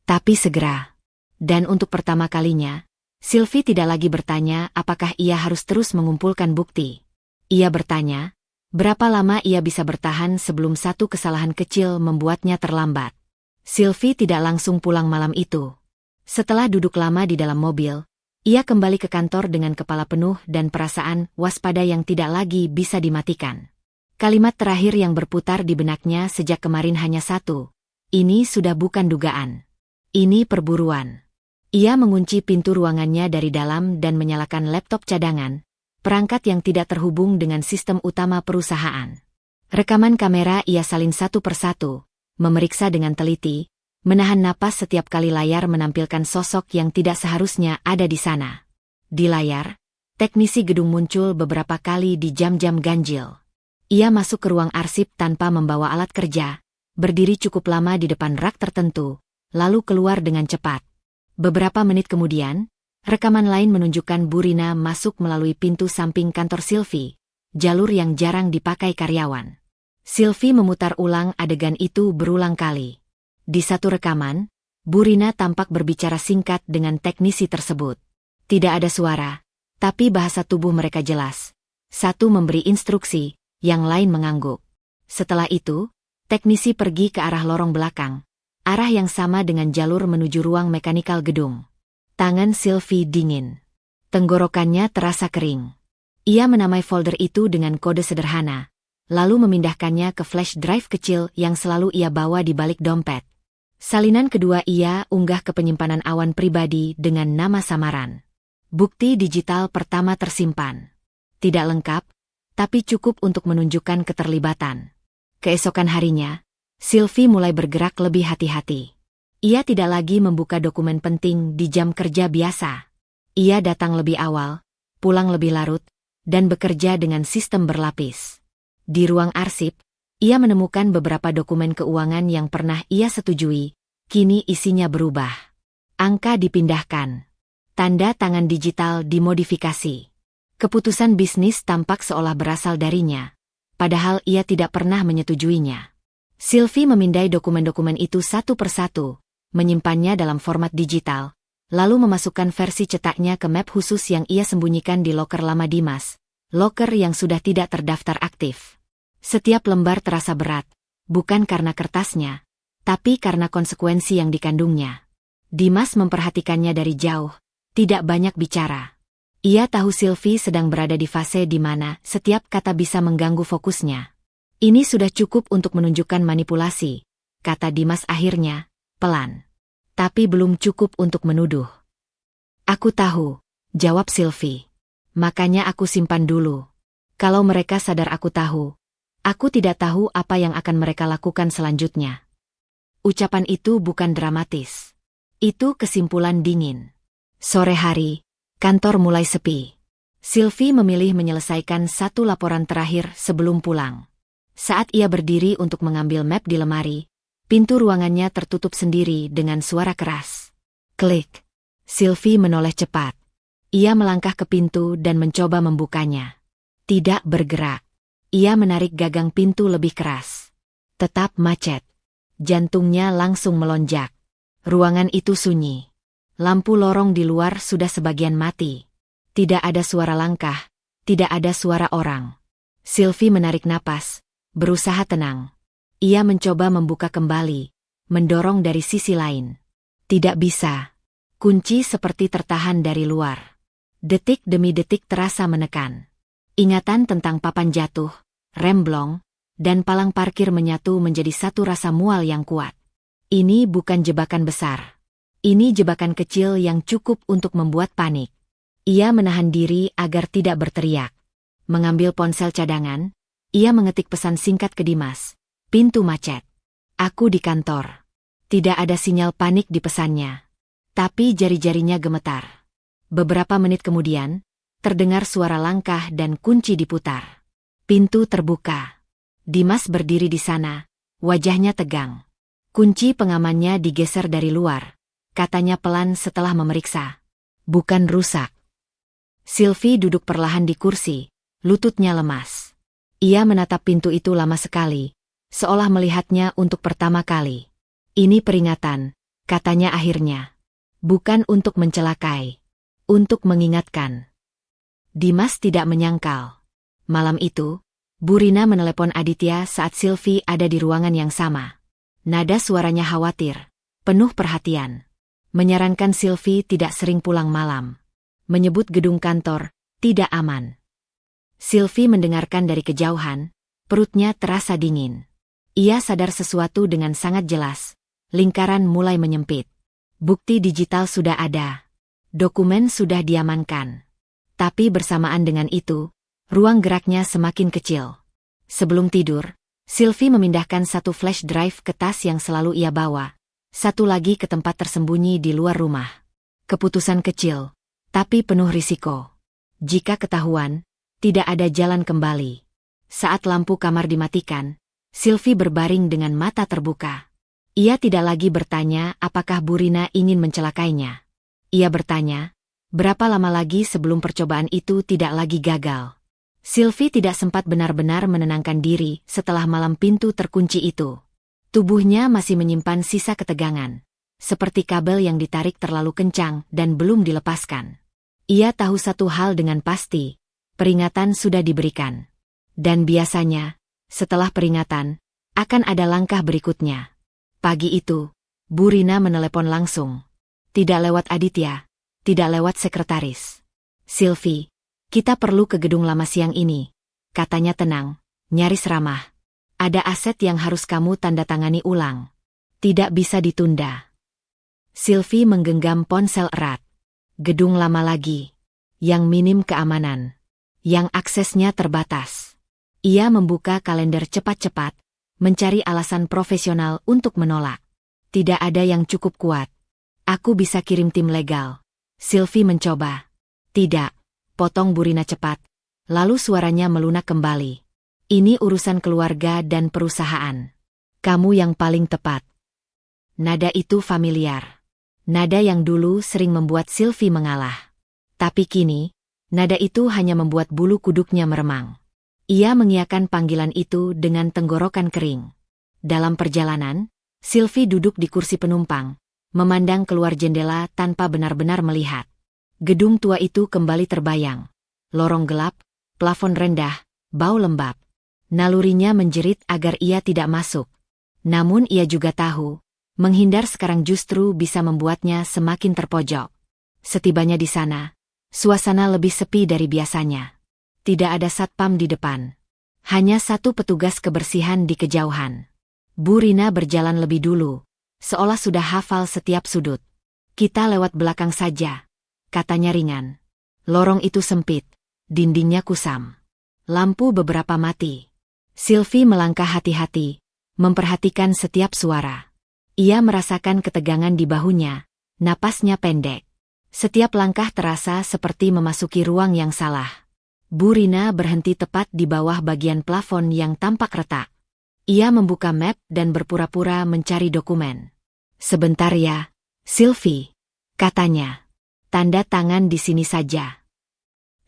Tapi segera. Dan untuk pertama kalinya, Sylvie tidak lagi bertanya apakah ia harus terus mengumpulkan bukti. Ia bertanya, berapa lama ia bisa bertahan sebelum satu kesalahan kecil membuatnya terlambat. Sylvie tidak langsung pulang malam itu. Setelah duduk lama di dalam mobil, ia kembali ke kantor dengan kepala penuh dan perasaan waspada yang tidak lagi bisa dimatikan. Kalimat terakhir yang berputar di benaknya sejak kemarin hanya satu. Ini sudah bukan dugaan. Ini perburuan. Ia mengunci pintu ruangannya dari dalam dan menyalakan laptop cadangan, perangkat yang tidak terhubung dengan sistem utama perusahaan. Rekaman kamera ia salin satu persatu, memeriksa dengan teliti, menahan napas setiap kali layar menampilkan sosok yang tidak seharusnya ada di sana. Di layar, teknisi gedung muncul beberapa kali di jam-jam ganjil. Ia masuk ke ruang arsip tanpa membawa alat kerja, berdiri cukup lama di depan rak tertentu, lalu keluar dengan cepat. Beberapa menit kemudian, rekaman lain menunjukkan Bu Rina masuk melalui pintu samping kantor Sylvie, jalur yang jarang dipakai karyawan. Sylvie memutar ulang adegan itu berulang kali. Di satu rekaman, Burina tampak berbicara singkat dengan teknisi tersebut. Tidak ada suara, tapi bahasa tubuh mereka jelas. Satu memberi instruksi, yang lain mengangguk. Setelah itu, teknisi pergi ke arah lorong belakang, arah yang sama dengan jalur menuju ruang mekanikal gedung. Tangan Sylvie dingin. Tenggorokannya terasa kering. Ia menamai folder itu dengan kode sederhana, lalu memindahkannya ke flash drive kecil yang selalu ia bawa di balik dompet. Salinan kedua ia unggah ke penyimpanan awan pribadi dengan nama samaran. Bukti digital pertama tersimpan. Tidak lengkap, tapi cukup untuk menunjukkan keterlibatan. Keesokan harinya, Sylvie mulai bergerak lebih hati-hati. Ia tidak lagi membuka dokumen penting di jam kerja biasa. Ia datang lebih awal, pulang lebih larut, dan bekerja dengan sistem berlapis. Di ruang arsip, ia menemukan beberapa dokumen keuangan yang pernah ia setujui, kini isinya berubah. Angka dipindahkan. Tanda tangan digital dimodifikasi. Keputusan bisnis tampak seolah berasal darinya, padahal ia tidak pernah menyetujuinya. Sylvie memindai dokumen-dokumen itu satu persatu, menyimpannya dalam format digital, lalu memasukkan versi cetaknya ke map khusus yang ia sembunyikan di loker lama Dimas, loker yang sudah tidak terdaftar aktif. Setiap lembar terasa berat, bukan karena kertasnya, tapi karena konsekuensi yang dikandungnya. Dimas memperhatikannya dari jauh, tidak banyak bicara. Ia tahu Sylvie sedang berada di fase di mana setiap kata bisa mengganggu fokusnya. Ini sudah cukup untuk menunjukkan manipulasi, kata Dimas akhirnya, pelan. Tapi belum cukup untuk menuduh. Aku tahu, jawab Sylvie. Makanya aku simpan dulu. Kalau mereka sadar aku tahu, aku tidak tahu apa yang akan mereka lakukan selanjutnya. Ucapan itu bukan dramatis. Itu kesimpulan dingin. Sore hari, kantor mulai sepi. Sylvie memilih menyelesaikan satu laporan terakhir sebelum pulang. Saat ia berdiri untuk mengambil map di lemari, pintu ruangannya tertutup sendiri dengan suara keras. Klik. Sylvie menoleh cepat. Ia melangkah ke pintu dan mencoba membukanya. Tidak bergerak. Ia menarik gagang pintu lebih keras. Tetap macet. Jantungnya langsung melonjak. Ruangan itu sunyi. Lampu lorong di luar sudah sebagian mati. Tidak ada suara langkah, tidak ada suara orang. Sylvie menarik napas, berusaha tenang. Ia mencoba membuka kembali, mendorong dari sisi lain. Tidak bisa. Kunci seperti tertahan dari luar. Detik demi detik terasa menekan. Ingatan tentang papan jatuh, remblong, dan palang parkir menyatu menjadi satu rasa mual yang kuat. Ini bukan jebakan besar. Ini jebakan kecil yang cukup untuk membuat panik. Ia menahan diri agar tidak berteriak. Mengambil ponsel cadangan, ia mengetik pesan singkat ke Dimas. Pintu macet. Aku di kantor. Tidak ada sinyal panik di pesannya. Tapi jari-jarinya gemetar. Beberapa menit kemudian, terdengar suara langkah dan kunci diputar. Pintu terbuka. Dimas berdiri di sana, wajahnya tegang. Kunci pengamannya digeser dari luar, katanya pelan setelah memeriksa. Bukan rusak. Sylvie duduk perlahan di kursi, lututnya lemas. Ia menatap pintu itu lama sekali, seolah melihatnya untuk pertama kali. Ini peringatan, katanya akhirnya. Bukan untuk mencelakai, untuk mengingatkan. Dimas tidak menyangkal. Malam itu, Burina menelepon Aditya saat Sylvie ada di ruangan yang sama. Nada suaranya khawatir, penuh perhatian. Menyarankan Sylvie tidak sering pulang malam. Menyebut gedung kantor, tidak aman. Sylvie mendengarkan dari kejauhan, perutnya terasa dingin. Ia sadar sesuatu dengan sangat jelas. Lingkaran mulai menyempit. Bukti digital sudah ada. Dokumen sudah diamankan. Tapi bersamaan dengan itu, ruang geraknya semakin kecil. Sebelum tidur, Sylvie memindahkan satu flash drive ke tas yang selalu ia bawa. Satu lagi ke tempat tersembunyi di luar rumah. Keputusan kecil, tapi penuh risiko. Jika ketahuan, tidak ada jalan kembali. Saat lampu kamar dimatikan, Sylvie berbaring dengan mata terbuka. Ia tidak lagi bertanya apakah Burina ingin mencelakainya. Ia bertanya, berapa lama lagi sebelum percobaan itu tidak lagi gagal. Sylvie tidak sempat benar-benar menenangkan diri setelah malam pintu terkunci itu. Tubuhnya masih menyimpan sisa ketegangan. seperti kabel yang ditarik terlalu kencang dan belum dilepaskan. Ia tahu satu hal dengan pasti, peringatan sudah diberikan. Dan biasanya, setelah peringatan, akan ada langkah berikutnya. Pagi itu, Bu Rina menelepon langsung. Tidak lewat Aditya, tidak lewat sekretaris. "Sylvie, kita perlu ke gedung lama siang ini," katanya tenang, nyaris ramah. "Ada aset yang harus kamu tanda tangani ulang. Tidak bisa ditunda." Sylvie menggenggam ponsel erat. Gedung lama lagi. Yang minim keamanan. Yang aksesnya terbatas. Ia membuka kalender cepat-cepat, mencari alasan profesional untuk menolak. Tidak ada yang cukup kuat. "Aku bisa kirim tim legal." Sylvie mencoba. "Tidak," potong Bu Rina cepat. Lalu suaranya melunak kembali. "Ini urusan keluarga dan perusahaan. Kamu yang paling tepat." Nada itu familiar. Nada yang dulu sering membuat Sylvie mengalah. Tapi kini, nada itu hanya membuat bulu kuduknya meremang. Ia mengiyakan panggilan itu dengan tenggorokan kering. Dalam perjalanan, Sylvie duduk di kursi penumpang, memandang keluar jendela tanpa benar-benar melihat. Gedung tua itu kembali terbayang. Lorong gelap, plafon rendah, bau lembab. Nalurinya menjerit agar ia tidak masuk. Namun ia juga tahu, menghindar sekarang justru bisa membuatnya semakin terpojok. Setibanya di sana, suasana lebih sepi dari biasanya. Tidak ada satpam di depan. Hanya satu petugas kebersihan di kejauhan. Bu Rina berjalan lebih dulu, seolah sudah hafal setiap sudut. "Kita lewat belakang saja," katanya ringan. Lorong itu sempit, dindingnya kusam. Lampu beberapa mati. Sylvie melangkah hati-hati, memperhatikan setiap suara. Ia merasakan ketegangan di bahunya, napasnya pendek. Setiap langkah terasa seperti memasuki ruang yang salah. Bu Rina berhenti tepat di bawah bagian plafon yang tampak retak. Ia membuka map dan berpura-pura mencari dokumen. "Sebentar ya, Sylvie," katanya. "Tanda tangan di sini saja."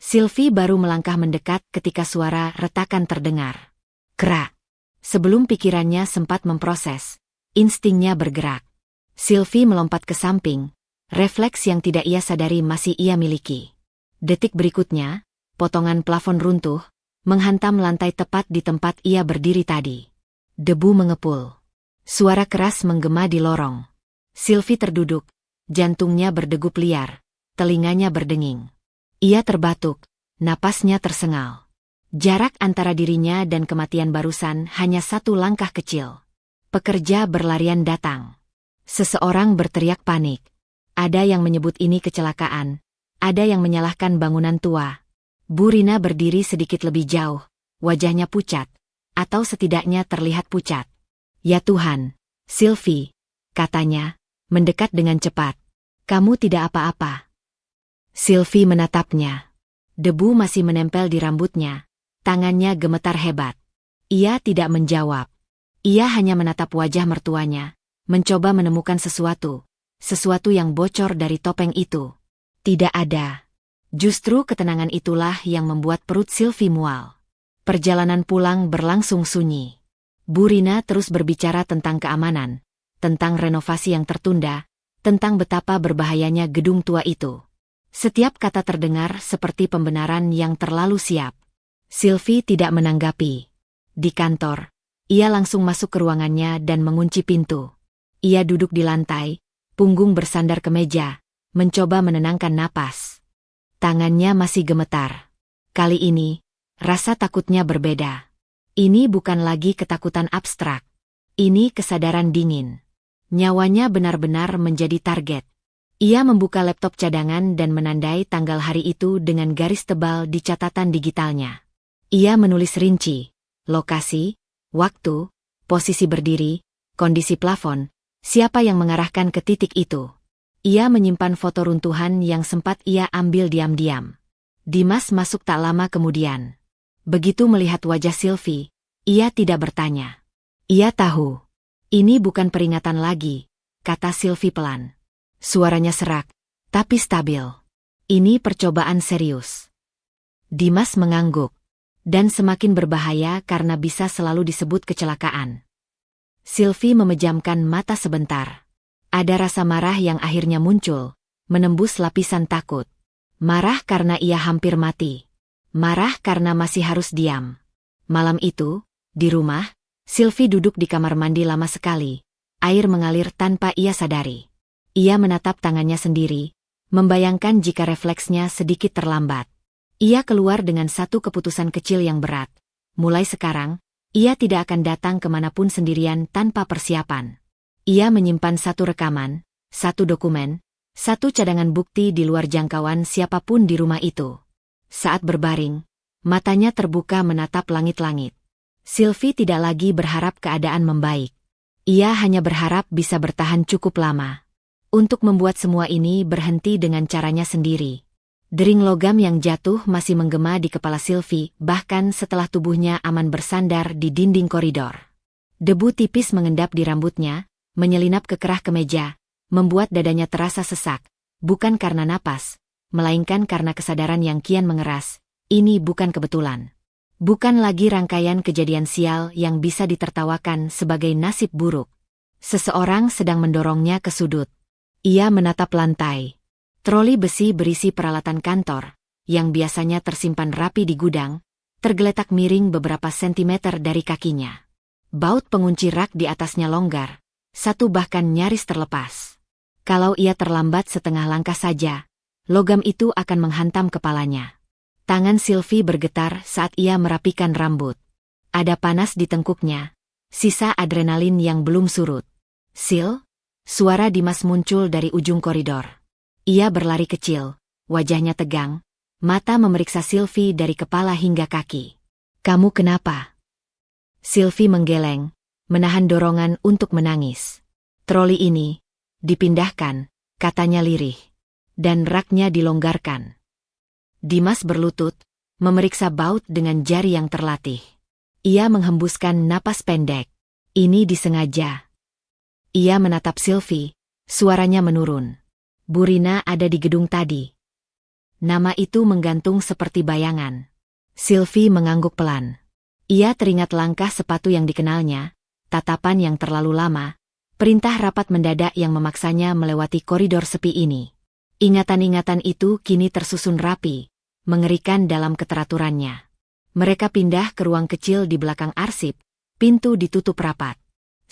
Sylvie baru melangkah mendekat ketika suara retakan terdengar. Kerak. Sebelum pikirannya sempat memproses, instingnya bergerak. Sylvie melompat ke samping, refleks yang tidak ia sadari masih ia miliki. Detik berikutnya, potongan plafon runtuh, menghantam lantai tepat di tempat ia berdiri tadi. Debu mengepul. Suara keras menggema di lorong. Sylvie terduduk, jantungnya berdegup liar, telinganya berdenging. Ia terbatuk, napasnya tersengal. Jarak antara dirinya dan kematian barusan hanya satu langkah kecil. Pekerja berlarian datang. Seseorang berteriak panik. Ada yang menyebut ini kecelakaan, ada yang menyalahkan bangunan tua. Bu Rina berdiri sedikit lebih jauh, wajahnya pucat, atau setidaknya terlihat pucat. "Ya Tuhan, Sylvie," katanya, mendekat dengan cepat. "Kamu tidak apa-apa." Sylvie menatapnya. Debu masih menempel di rambutnya, tangannya gemetar hebat. Ia tidak menjawab. Ia hanya menatap wajah mertuanya, mencoba menemukan sesuatu yang bocor dari topeng itu. Tidak ada. Justru ketenangan itulah yang membuat perut Sylvie mual. Perjalanan pulang berlangsung sunyi. Bu Rina terus berbicara tentang keamanan, tentang renovasi yang tertunda, tentang betapa berbahayanya gedung tua itu. Setiap kata terdengar seperti pembenaran yang terlalu siap. Sylvie tidak menanggapi. Di kantor, ia langsung masuk ke ruangannya dan mengunci pintu. Ia duduk di lantai, punggung bersandar ke meja, mencoba menenangkan napas. Tangannya masih gemetar. Kali ini, rasa takutnya berbeda. Ini bukan lagi ketakutan abstrak. Ini kesadaran dingin. Nyawanya benar-benar menjadi target. Ia membuka laptop cadangan dan menandai tanggal hari itu dengan garis tebal di catatan digitalnya. Ia menulis rinci, lokasi, waktu, posisi berdiri, kondisi plafon, siapa yang mengarahkan ke titik itu. Ia menyimpan foto runtuhan yang sempat ia ambil diam-diam. Dimas masuk tak lama kemudian. Begitu melihat wajah Sylvie, ia tidak bertanya. Ia tahu. Ini bukan peringatan lagi, kata Sylvie pelan. Suaranya serak, tapi stabil. Ini percobaan serius. Dimas mengangguk. Dan semakin berbahaya karena bisa selalu disebut kecelakaan. Sylvie memejamkan mata sebentar. Ada rasa marah yang akhirnya muncul, menembus lapisan takut. Marah karena ia hampir mati. Marah karena masih harus diam. Malam itu, di rumah, Sylvie duduk di kamar mandi lama sekali. Air mengalir tanpa ia sadari. Ia menatap tangannya sendiri, membayangkan jika refleksnya sedikit terlambat. Ia keluar dengan satu keputusan kecil yang berat. Mulai sekarang, ia tidak akan datang kemanapun sendirian tanpa persiapan. Ia menyimpan satu rekaman, satu dokumen, satu cadangan bukti di luar jangkauan siapapun di rumah itu. Saat berbaring, matanya terbuka menatap langit-langit. Sylvie tidak lagi berharap keadaan membaik. Ia hanya berharap bisa bertahan cukup lama. Untuk membuat semua ini berhenti dengan caranya sendiri. Dering logam yang jatuh masih menggema di kepala Sylvie, bahkan setelah tubuhnya aman bersandar di dinding koridor. Debu tipis mengendap di rambutnya, menyelinap ke kerah kemeja, membuat dadanya terasa sesak, bukan karena napas, melainkan karena kesadaran yang kian mengeras. Ini bukan kebetulan. Bukan lagi rangkaian kejadian sial yang bisa ditertawakan sebagai nasib buruk. Seseorang sedang mendorongnya ke sudut. Ia menatap lantai. Troli besi berisi peralatan kantor, yang biasanya tersimpan rapi di gudang, tergeletak miring beberapa sentimeter dari kakinya. Baut pengunci rak di atasnya longgar. Satu bahkan nyaris terlepas. Kalau ia terlambat setengah langkah saja, logam itu akan menghantam kepalanya. Tangan Sylvie bergetar saat ia merapikan rambut. Ada panas di tengkuknya, sisa adrenalin yang belum surut. "Sil?" Suara Dimas muncul dari ujung koridor. Ia berlari kecil, wajahnya tegang, mata memeriksa Sylvie dari kepala hingga kaki. "Kamu kenapa?" Sylvie menggeleng, menahan dorongan untuk menangis. "Troli ini dipindahkan," katanya lirih. "Dan raknya dilonggarkan." Dimas berlutut, memeriksa baut dengan jari yang terlatih. Ia menghembuskan napas pendek. "Ini disengaja." Ia menatap Sylvie, suaranya menurun. "Bu Rina ada di gedung tadi." Nama itu menggantung seperti bayangan. Sylvie mengangguk pelan. Ia teringat langkah sepatu yang dikenalnya, tatapan yang terlalu lama, perintah rapat mendadak yang memaksanya melewati koridor sepi ini. Ingatan-ingatan itu kini tersusun rapi, mengerikan dalam keteraturannya. Mereka pindah ke ruang kecil di belakang arsip, pintu ditutup rapat.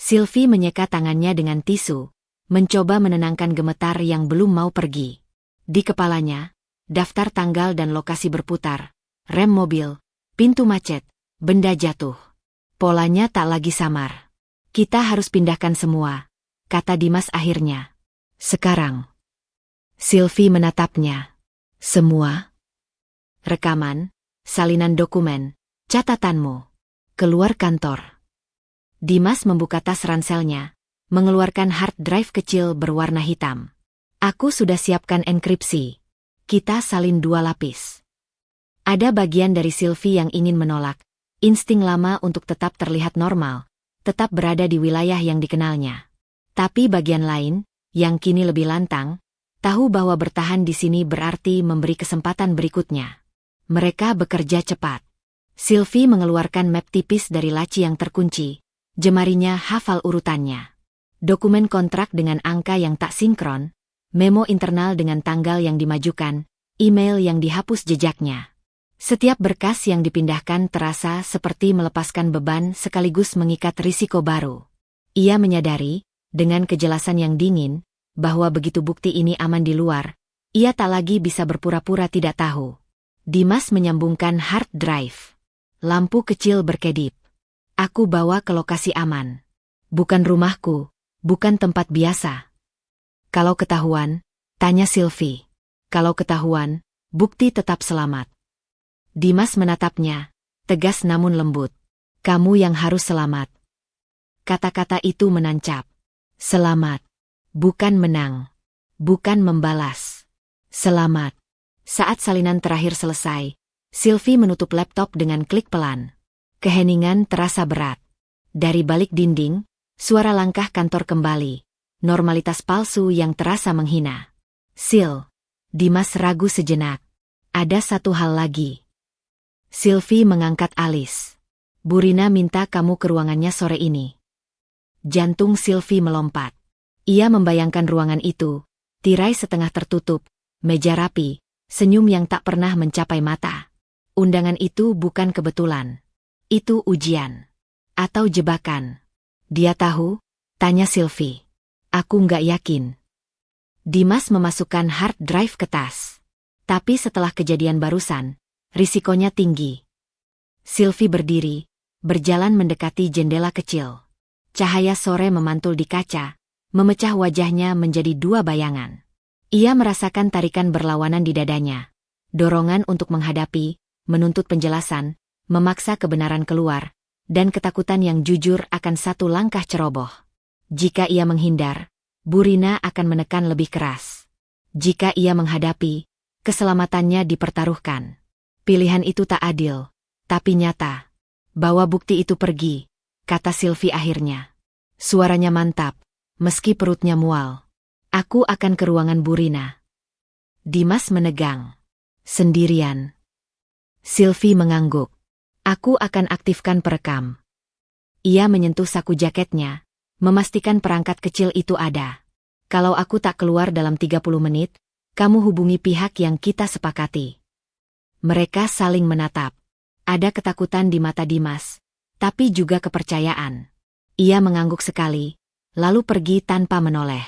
Sylvie menyeka tangannya dengan tisu, mencoba menenangkan gemetar yang belum mau pergi. Di kepalanya, daftar tanggal dan lokasi berputar, rem mobil, pintu macet, benda jatuh. Polanya tak lagi samar. "Kita harus pindahkan semua," kata Dimas akhirnya. "Sekarang." Sylvie menatapnya. "Semua?" "Rekaman, salinan dokumen, catatanmu. Keluar kantor." Dimas membuka tas ranselnya, mengeluarkan hard drive kecil berwarna hitam. "Aku sudah siapkan enkripsi. Kita salin 2 lapis." Ada bagian dari Sylvie yang ingin menolak, insting lama untuk tetap terlihat normal, tetap berada di wilayah yang dikenalnya. Tapi bagian lain, yang kini lebih lantang, tahu bahwa bertahan di sini berarti memberi kesempatan berikutnya. Mereka bekerja cepat. Sylvie mengeluarkan map tipis dari laci yang terkunci, jemarinya hafal urutannya. Dokumen kontrak dengan angka yang tak sinkron, memo internal dengan tanggal yang dimajukan, email yang dihapus jejaknya. Setiap berkas yang dipindahkan terasa seperti melepaskan beban sekaligus mengikat risiko baru. Ia menyadari, dengan kejelasan yang dingin, bahwa begitu bukti ini aman di luar, ia tak lagi bisa berpura-pura tidak tahu. Dimas menyambungkan hard drive. Lampu kecil berkedip. "Aku bawa ke lokasi aman. Bukan rumahku, bukan tempat biasa." "Kalau ketahuan?" tanya Sylvie. "Kalau ketahuan, bukti tetap selamat." Dimas menatapnya, tegas namun lembut. "Kamu yang harus selamat." Kata-kata itu menancap. Selamat. Bukan menang. Bukan membalas. Selamat. Saat salinan terakhir selesai, Sylvie menutup laptop dengan klik pelan. Keheningan terasa berat. Dari balik dinding, suara langkah kantor kembali. Normalitas palsu yang terasa menghina. "Sil." Dimas ragu sejenak. "Ada satu hal lagi." Sylvie mengangkat alis. "Bu Rina minta kamu ke ruangannya sore ini." Jantung Sylvie melompat. Ia membayangkan ruangan itu, tirai setengah tertutup, meja rapi, senyum yang tak pernah mencapai mata. Undangan itu bukan kebetulan. Itu ujian. Atau jebakan. Dia tahu? Tanya Sylvie. Aku nggak yakin. Dimas memasukkan hard drive ke tas. Tapi setelah kejadian barusan, risikonya tinggi. Sylvie berdiri, berjalan mendekati jendela kecil. Cahaya sore memantul di kaca, memecah wajahnya menjadi dua bayangan. Ia merasakan tarikan berlawanan di dadanya. Dorongan untuk menghadapi, menuntut penjelasan, memaksa kebenaran keluar, dan ketakutan yang jujur akan satu langkah ceroboh. Jika ia menghindar, Burina akan menekan lebih keras. Jika ia menghadapi, keselamatannya dipertaruhkan. Pilihan itu tak adil, tapi nyata. Bawa bukti itu pergi, kata Sylvie akhirnya. Suaranya mantap, meski perutnya mual. Aku akan ke ruangan Burina. Dimas menegang. Sendirian. Sylvie mengangguk. Aku akan aktifkan perekam. Ia menyentuh saku jaketnya, memastikan perangkat kecil itu ada. Kalau aku tak keluar dalam 30 menit, kamu hubungi pihak yang kita sepakati. Mereka saling menatap. Ada ketakutan di mata Dimas, tapi juga kepercayaan. Ia mengangguk sekali, lalu pergi tanpa menoleh.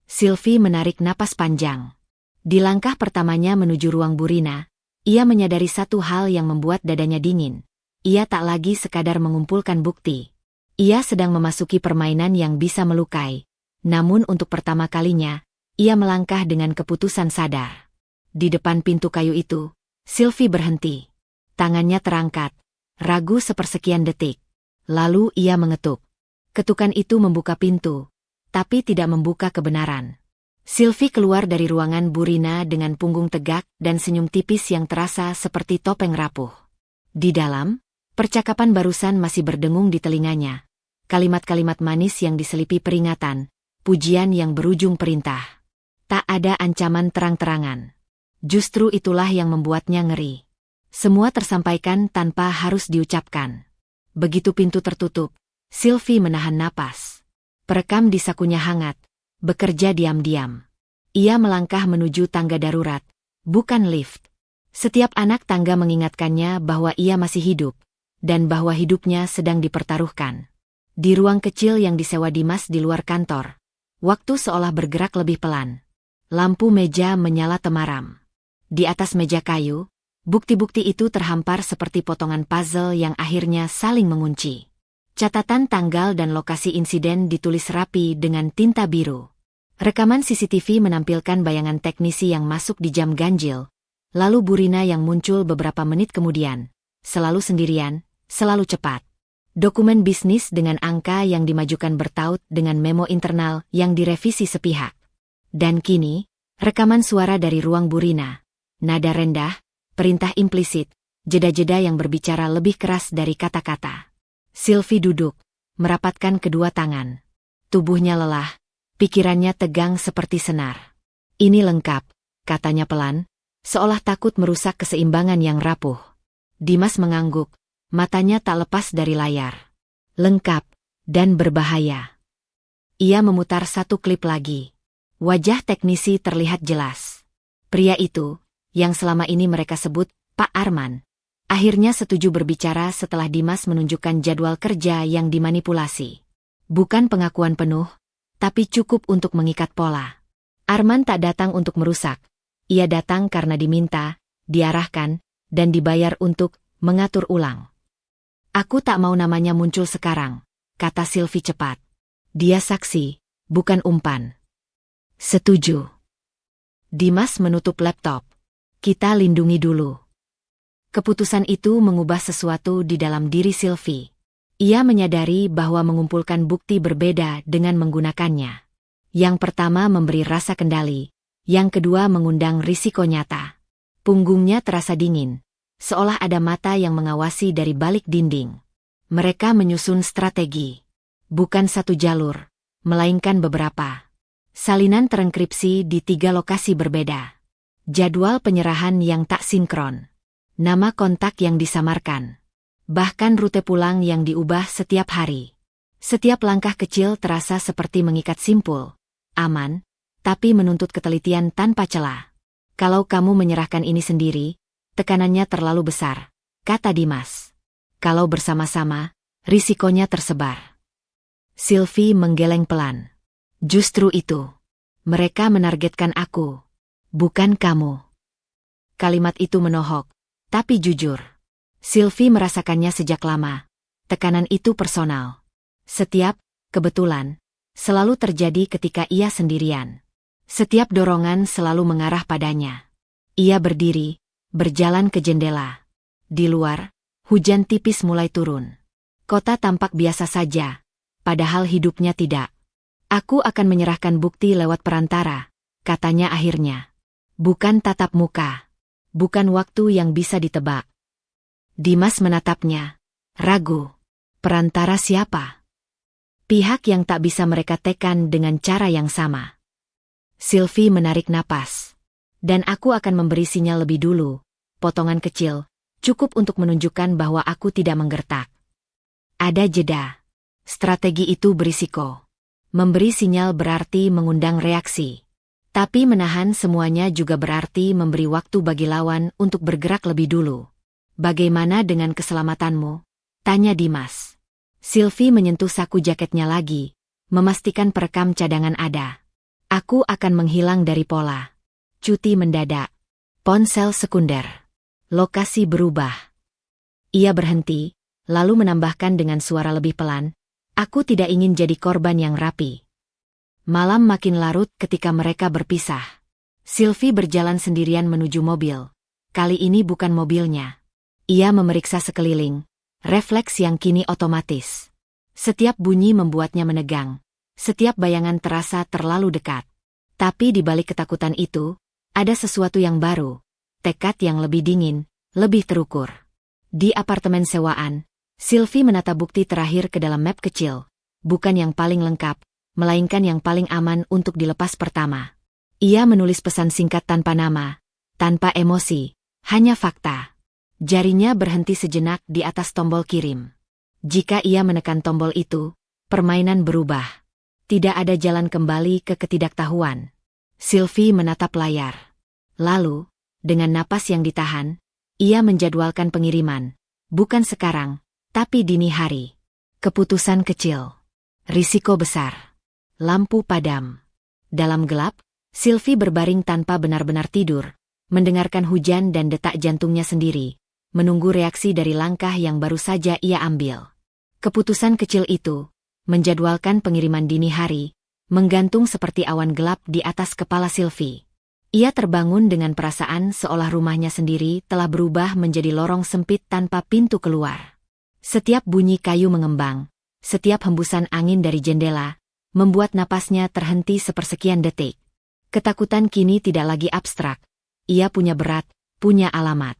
Sylvie menarik napas panjang. Di langkah pertamanya menuju ruang Burina, ia menyadari satu hal yang membuat dadanya dingin. Ia tak lagi sekadar mengumpulkan bukti. Ia sedang memasuki permainan yang bisa melukai. Namun untuk pertama kalinya, ia melangkah dengan keputusan sadar. Di depan pintu kayu itu, Sylvie berhenti. Tangannya terangkat, ragu sepersekian detik. Lalu ia mengetuk. Ketukan itu membuka pintu, tapi tidak membuka kebenaran. Sylvie keluar dari ruangan Burina dengan punggung tegak dan senyum tipis yang terasa seperti topeng rapuh. Di dalam, percakapan barusan masih berdengung di telinganya. Kalimat-kalimat manis yang diselipi peringatan, pujian yang berujung perintah. Tak ada ancaman terang-terangan. Justru itulah yang membuatnya ngeri. Semua tersampaikan tanpa harus diucapkan. Begitu pintu tertutup, Sylvie menahan napas. Perekam di sakunya hangat, bekerja diam-diam. Ia melangkah menuju tangga darurat, bukan lift. Setiap anak tangga mengingatkannya bahwa ia masih hidup, dan bahwa hidupnya sedang dipertaruhkan. Di ruang kecil yang disewa Dimas di luar kantor, waktu seolah bergerak lebih pelan. Lampu meja menyala temaram. Di atas meja kayu, bukti-bukti itu terhampar seperti potongan puzzle yang akhirnya saling mengunci. Catatan tanggal dan lokasi insiden ditulis rapi dengan tinta biru. Rekaman CCTV menampilkan bayangan teknisi yang masuk di jam ganjil, lalu Burina yang muncul beberapa menit kemudian. Selalu sendirian, selalu cepat. Dokumen bisnis dengan angka yang dimajukan bertaut dengan memo internal yang direvisi sepihak. Dan kini, rekaman suara dari ruang Burina. Nada rendah, perintah implisit, jeda-jeda yang berbicara lebih keras dari kata-kata. Sylvie duduk, merapatkan kedua tangan. Tubuhnya lelah, pikirannya tegang seperti senar. Ini lengkap, katanya pelan, seolah takut merusak keseimbangan yang rapuh. Dimas mengangguk, matanya tak lepas dari layar. Lengkap, dan berbahaya. Ia memutar satu klip lagi. Wajah teknisi terlihat jelas. Pria itu, yang selama ini mereka sebut Pak Arman, akhirnya setuju berbicara setelah Dimas menunjukkan jadwal kerja yang dimanipulasi. Bukan pengakuan penuh, tapi cukup untuk mengikat pola. Arman tak datang untuk merusak. Ia datang karena diminta, diarahkan, dan dibayar untuk mengatur ulang. Aku tak mau namanya muncul sekarang, kata Sylvie cepat. Dia saksi, bukan umpan. Setuju. Dimas menutup laptop. Kita lindungi dulu. Keputusan itu mengubah sesuatu di dalam diri Sylvie. Ia menyadari bahwa mengumpulkan bukti berbeda dengan menggunakannya. Yang pertama memberi rasa kendali, yang kedua mengundang risiko nyata. Punggungnya terasa dingin, seolah ada mata yang mengawasi dari balik dinding. Mereka menyusun strategi. Bukan satu jalur, melainkan beberapa. Salinan terenkripsi di 3 lokasi berbeda. Jadwal penyerahan yang tak sinkron. Nama kontak yang disamarkan. Bahkan rute pulang yang diubah setiap hari. Setiap langkah kecil terasa seperti mengikat simpul, aman, tapi menuntut ketelitian tanpa celah. Kalau kamu menyerahkan ini sendiri, tekanannya terlalu besar, kata Dimas. Kalau bersama-sama, risikonya tersebar. Sylvie menggeleng pelan. Justru itu. Mereka menargetkan aku, bukan kamu. Kalimat itu menohok, tapi jujur. Sylvie merasakannya sejak lama. Tekanan itu personal. Setiap kebetulan selalu terjadi ketika ia sendirian. Setiap dorongan selalu mengarah padanya. Ia berdiri, berjalan ke jendela. Di luar, hujan tipis mulai turun. Kota tampak biasa saja, padahal hidupnya tidak. Aku akan menyerahkan bukti lewat perantara, katanya akhirnya. Bukan tatap muka. Bukan waktu yang bisa ditebak. Dimas menatapnya. Ragu. Perantara siapa? Pihak yang tak bisa mereka tekan dengan cara yang sama. Sylvie menarik napas. Dan aku akan memberi sinyal lebih dulu. Potongan kecil, cukup untuk menunjukkan bahwa aku tidak menggertak. Ada jeda. Strategi itu berisiko. Memberi sinyal berarti mengundang reaksi. Tapi menahan semuanya juga berarti memberi waktu bagi lawan untuk bergerak lebih dulu. Bagaimana dengan keselamatanmu? Tanya Dimas. Sylvie menyentuh saku jaketnya lagi, memastikan perekam cadangan ada. Aku akan menghilang dari pola. Cuti mendadak. Ponsel sekunder. Lokasi berubah. Ia berhenti, lalu menambahkan dengan suara lebih pelan, aku tidak ingin jadi korban yang rapi. Malam makin larut ketika mereka berpisah. Sylvie berjalan sendirian menuju mobil. Kali ini bukan mobilnya. Ia memeriksa sekeliling. Refleks yang kini otomatis. Setiap bunyi membuatnya menegang. Setiap bayangan terasa terlalu dekat. Tapi di balik ketakutan itu, ada sesuatu yang baru. Tekad yang lebih dingin, lebih terukur. Di apartemen sewaan, Sylvie menata bukti terakhir ke dalam map kecil. Bukan yang paling lengkap, melainkan yang paling aman untuk dilepas pertama. Ia menulis pesan singkat tanpa nama, tanpa emosi, hanya fakta. Jarinya berhenti sejenak di atas tombol kirim. Jika ia menekan tombol itu, permainan berubah. Tidak ada jalan kembali ke ketidaktahuan. Sylvie menatap layar. Lalu, dengan napas yang ditahan, ia menjadwalkan pengiriman. Bukan sekarang, tapi dini hari. Keputusan kecil. Risiko besar. Lampu padam. Dalam gelap, Sylvie berbaring tanpa benar-benar tidur, mendengarkan hujan dan detak jantungnya sendiri. Menunggu reaksi dari langkah yang baru saja ia ambil. Keputusan kecil itu, menjadwalkan pengiriman dini hari, menggantung seperti awan gelap di atas kepala Sylvie. Ia terbangun dengan perasaan seolah rumahnya sendiri telah berubah menjadi lorong sempit tanpa pintu keluar. Setiap bunyi kayu mengembang, setiap hembusan angin dari jendela, membuat napasnya terhenti sepersekian detik. Ketakutan kini tidak lagi abstrak. Ia punya berat, punya alamat.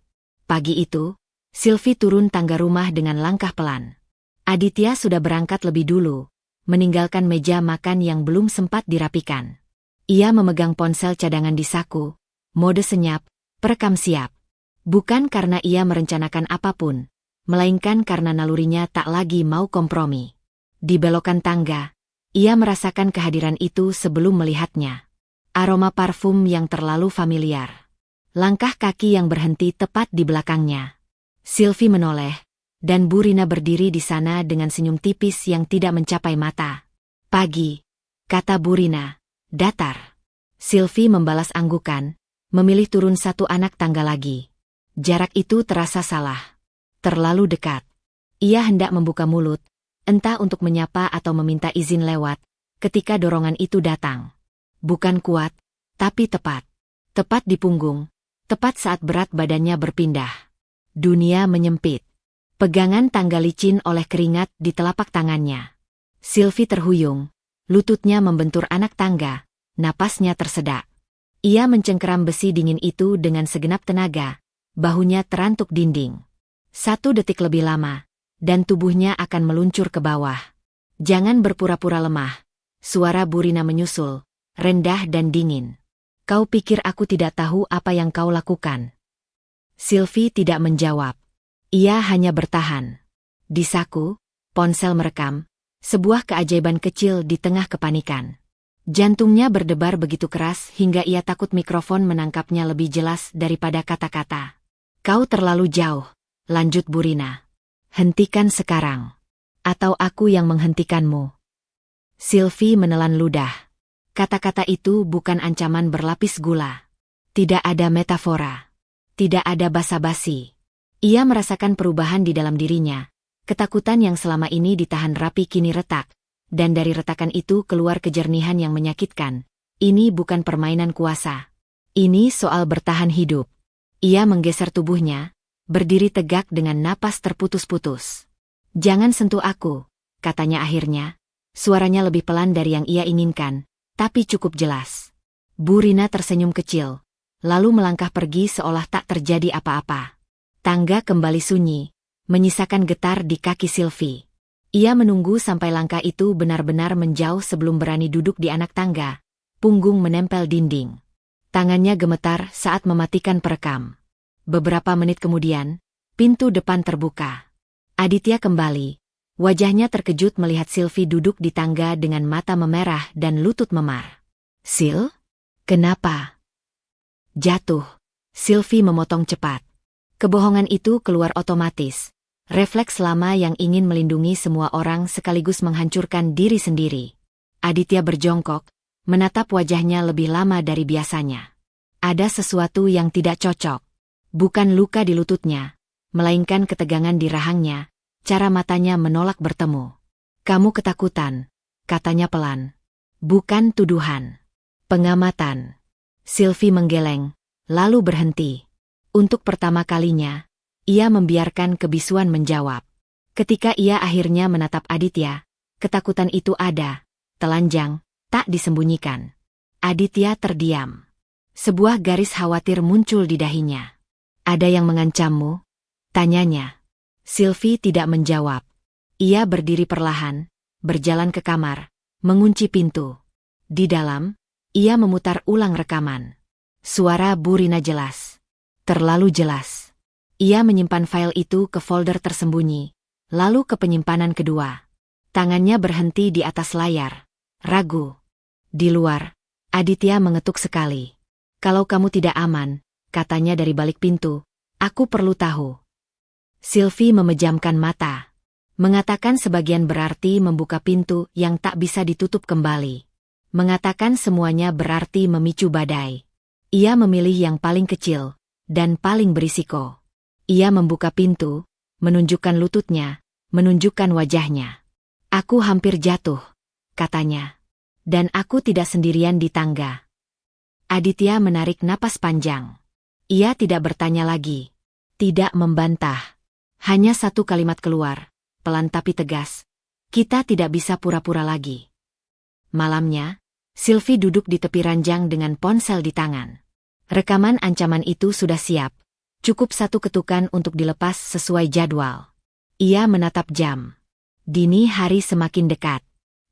Pagi itu, Sylvie turun tangga rumah dengan langkah pelan. Aditya sudah berangkat lebih dulu, meninggalkan meja makan yang belum sempat dirapikan. Ia memegang ponsel cadangan di saku, mode senyap, perekam siap. Bukan karena ia merencanakan apapun, melainkan karena nalurinya tak lagi mau kompromi. Di belokan tangga, ia merasakan kehadiran itu sebelum melihatnya. Aroma parfum yang terlalu familiar. Langkah kaki yang berhenti tepat di belakangnya. Sylvie menoleh, dan Bu Rina berdiri di sana dengan senyum tipis yang tidak mencapai mata. Pagi, kata Bu Rina, datar. Sylvie membalas anggukan, memilih turun satu anak tangga lagi. Jarak itu terasa salah. Terlalu dekat. Ia hendak membuka mulut, entah untuk menyapa atau meminta izin lewat, ketika dorongan itu datang. Bukan kuat, tapi tepat. Tepat di punggung. Tepat saat berat badannya berpindah. Dunia menyempit. Pegangan tangga licin oleh keringat di telapak tangannya. Sylvie terhuyung. Lututnya membentur anak tangga. Napasnya tersedak. Ia mencengkeram besi dingin itu dengan segenap tenaga. Bahunya terantuk dinding. 1 detik lebih lama, dan tubuhnya akan meluncur ke bawah. Jangan berpura-pura lemah. Suara Bu Rina menyusul, rendah dan dingin. Kau pikir aku tidak tahu apa yang kau lakukan? Sylvie tidak menjawab. Ia hanya bertahan. Di saku, ponsel merekam, sebuah keajaiban kecil di tengah kepanikan. Jantungnya berdebar begitu keras hingga ia takut mikrofon menangkapnya lebih jelas daripada kata-kata. Kau terlalu jauh, lanjut Burina. Hentikan sekarang. Atau aku yang menghentikanmu. Sylvie menelan ludah. Kata-kata itu bukan ancaman berlapis gula. Tidak ada metafora. Tidak ada basa-basi. Ia merasakan perubahan di dalam dirinya. Ketakutan yang selama ini ditahan rapi kini retak. Dan dari retakan itu keluar kejernihan yang menyakitkan. Ini bukan permainan kuasa. Ini soal bertahan hidup. Ia menggeser tubuhnya, berdiri tegak dengan napas terputus-putus. Jangan sentuh aku, katanya akhirnya. Suaranya lebih pelan dari yang ia inginkan, tapi cukup jelas. Burina tersenyum kecil, lalu melangkah pergi seolah tak terjadi apa-apa. Tangga kembali sunyi, menyisakan getar di kaki Sylvie. Ia menunggu sampai langkah itu benar-benar menjauh sebelum berani duduk di anak tangga. Punggung menempel dinding. Tangannya gemetar saat mematikan perekam. Beberapa menit kemudian, pintu depan terbuka. Aditya kembali. Wajahnya terkejut melihat Sylvie duduk di tangga dengan mata memerah dan lutut memar. Sil? Kenapa? Jatuh. Sylvie memotong cepat. Kebohongan itu keluar otomatis. Refleks lama yang ingin melindungi semua orang sekaligus menghancurkan diri sendiri. Aditya berjongkok, menatap wajahnya lebih lama dari biasanya. Ada sesuatu yang tidak cocok. Bukan luka di lututnya, melainkan ketegangan di rahangnya. Cara matanya menolak bertemu. Kamu ketakutan, katanya pelan. Bukan tuduhan. Pengamatan. Sylvie menggeleng, lalu berhenti. Untuk pertama kalinya, ia membiarkan kebisuan menjawab. Ketika ia akhirnya menatap Aditya, ketakutan itu ada, telanjang, tak disembunyikan. Aditya terdiam. Sebuah garis khawatir muncul di dahinya. Ada yang mengancammu? Tanyanya. Sylvie tidak menjawab. Ia berdiri perlahan, berjalan ke kamar, mengunci pintu. Di dalam, ia memutar ulang rekaman. Suara Burina jelas. Terlalu jelas. Ia menyimpan file itu ke folder tersembunyi, lalu ke penyimpanan kedua. Tangannya berhenti di atas layar. Ragu. Di luar, Aditya mengetuk sekali. Kalau kamu tidak aman, katanya dari balik pintu, aku perlu tahu. Sylvie memejamkan mata. Mengatakan sebagian berarti membuka pintu yang tak bisa ditutup kembali. Mengatakan semuanya berarti memicu badai. Ia memilih yang paling kecil dan paling berisiko. Ia membuka pintu, menunjukkan lututnya, menunjukkan wajahnya. Aku hampir jatuh, katanya. Dan aku tidak sendirian di tangga. Aditya menarik napas panjang. Ia tidak bertanya lagi. Tidak membantah. Hanya satu kalimat keluar, pelan tapi tegas. Kita tidak bisa pura-pura lagi. Malamnya, Sylvie duduk di tepi ranjang dengan ponsel di tangan. Rekaman ancaman itu sudah siap. Cukup satu ketukan untuk dilepas sesuai jadwal. Ia menatap jam. Dini hari semakin dekat.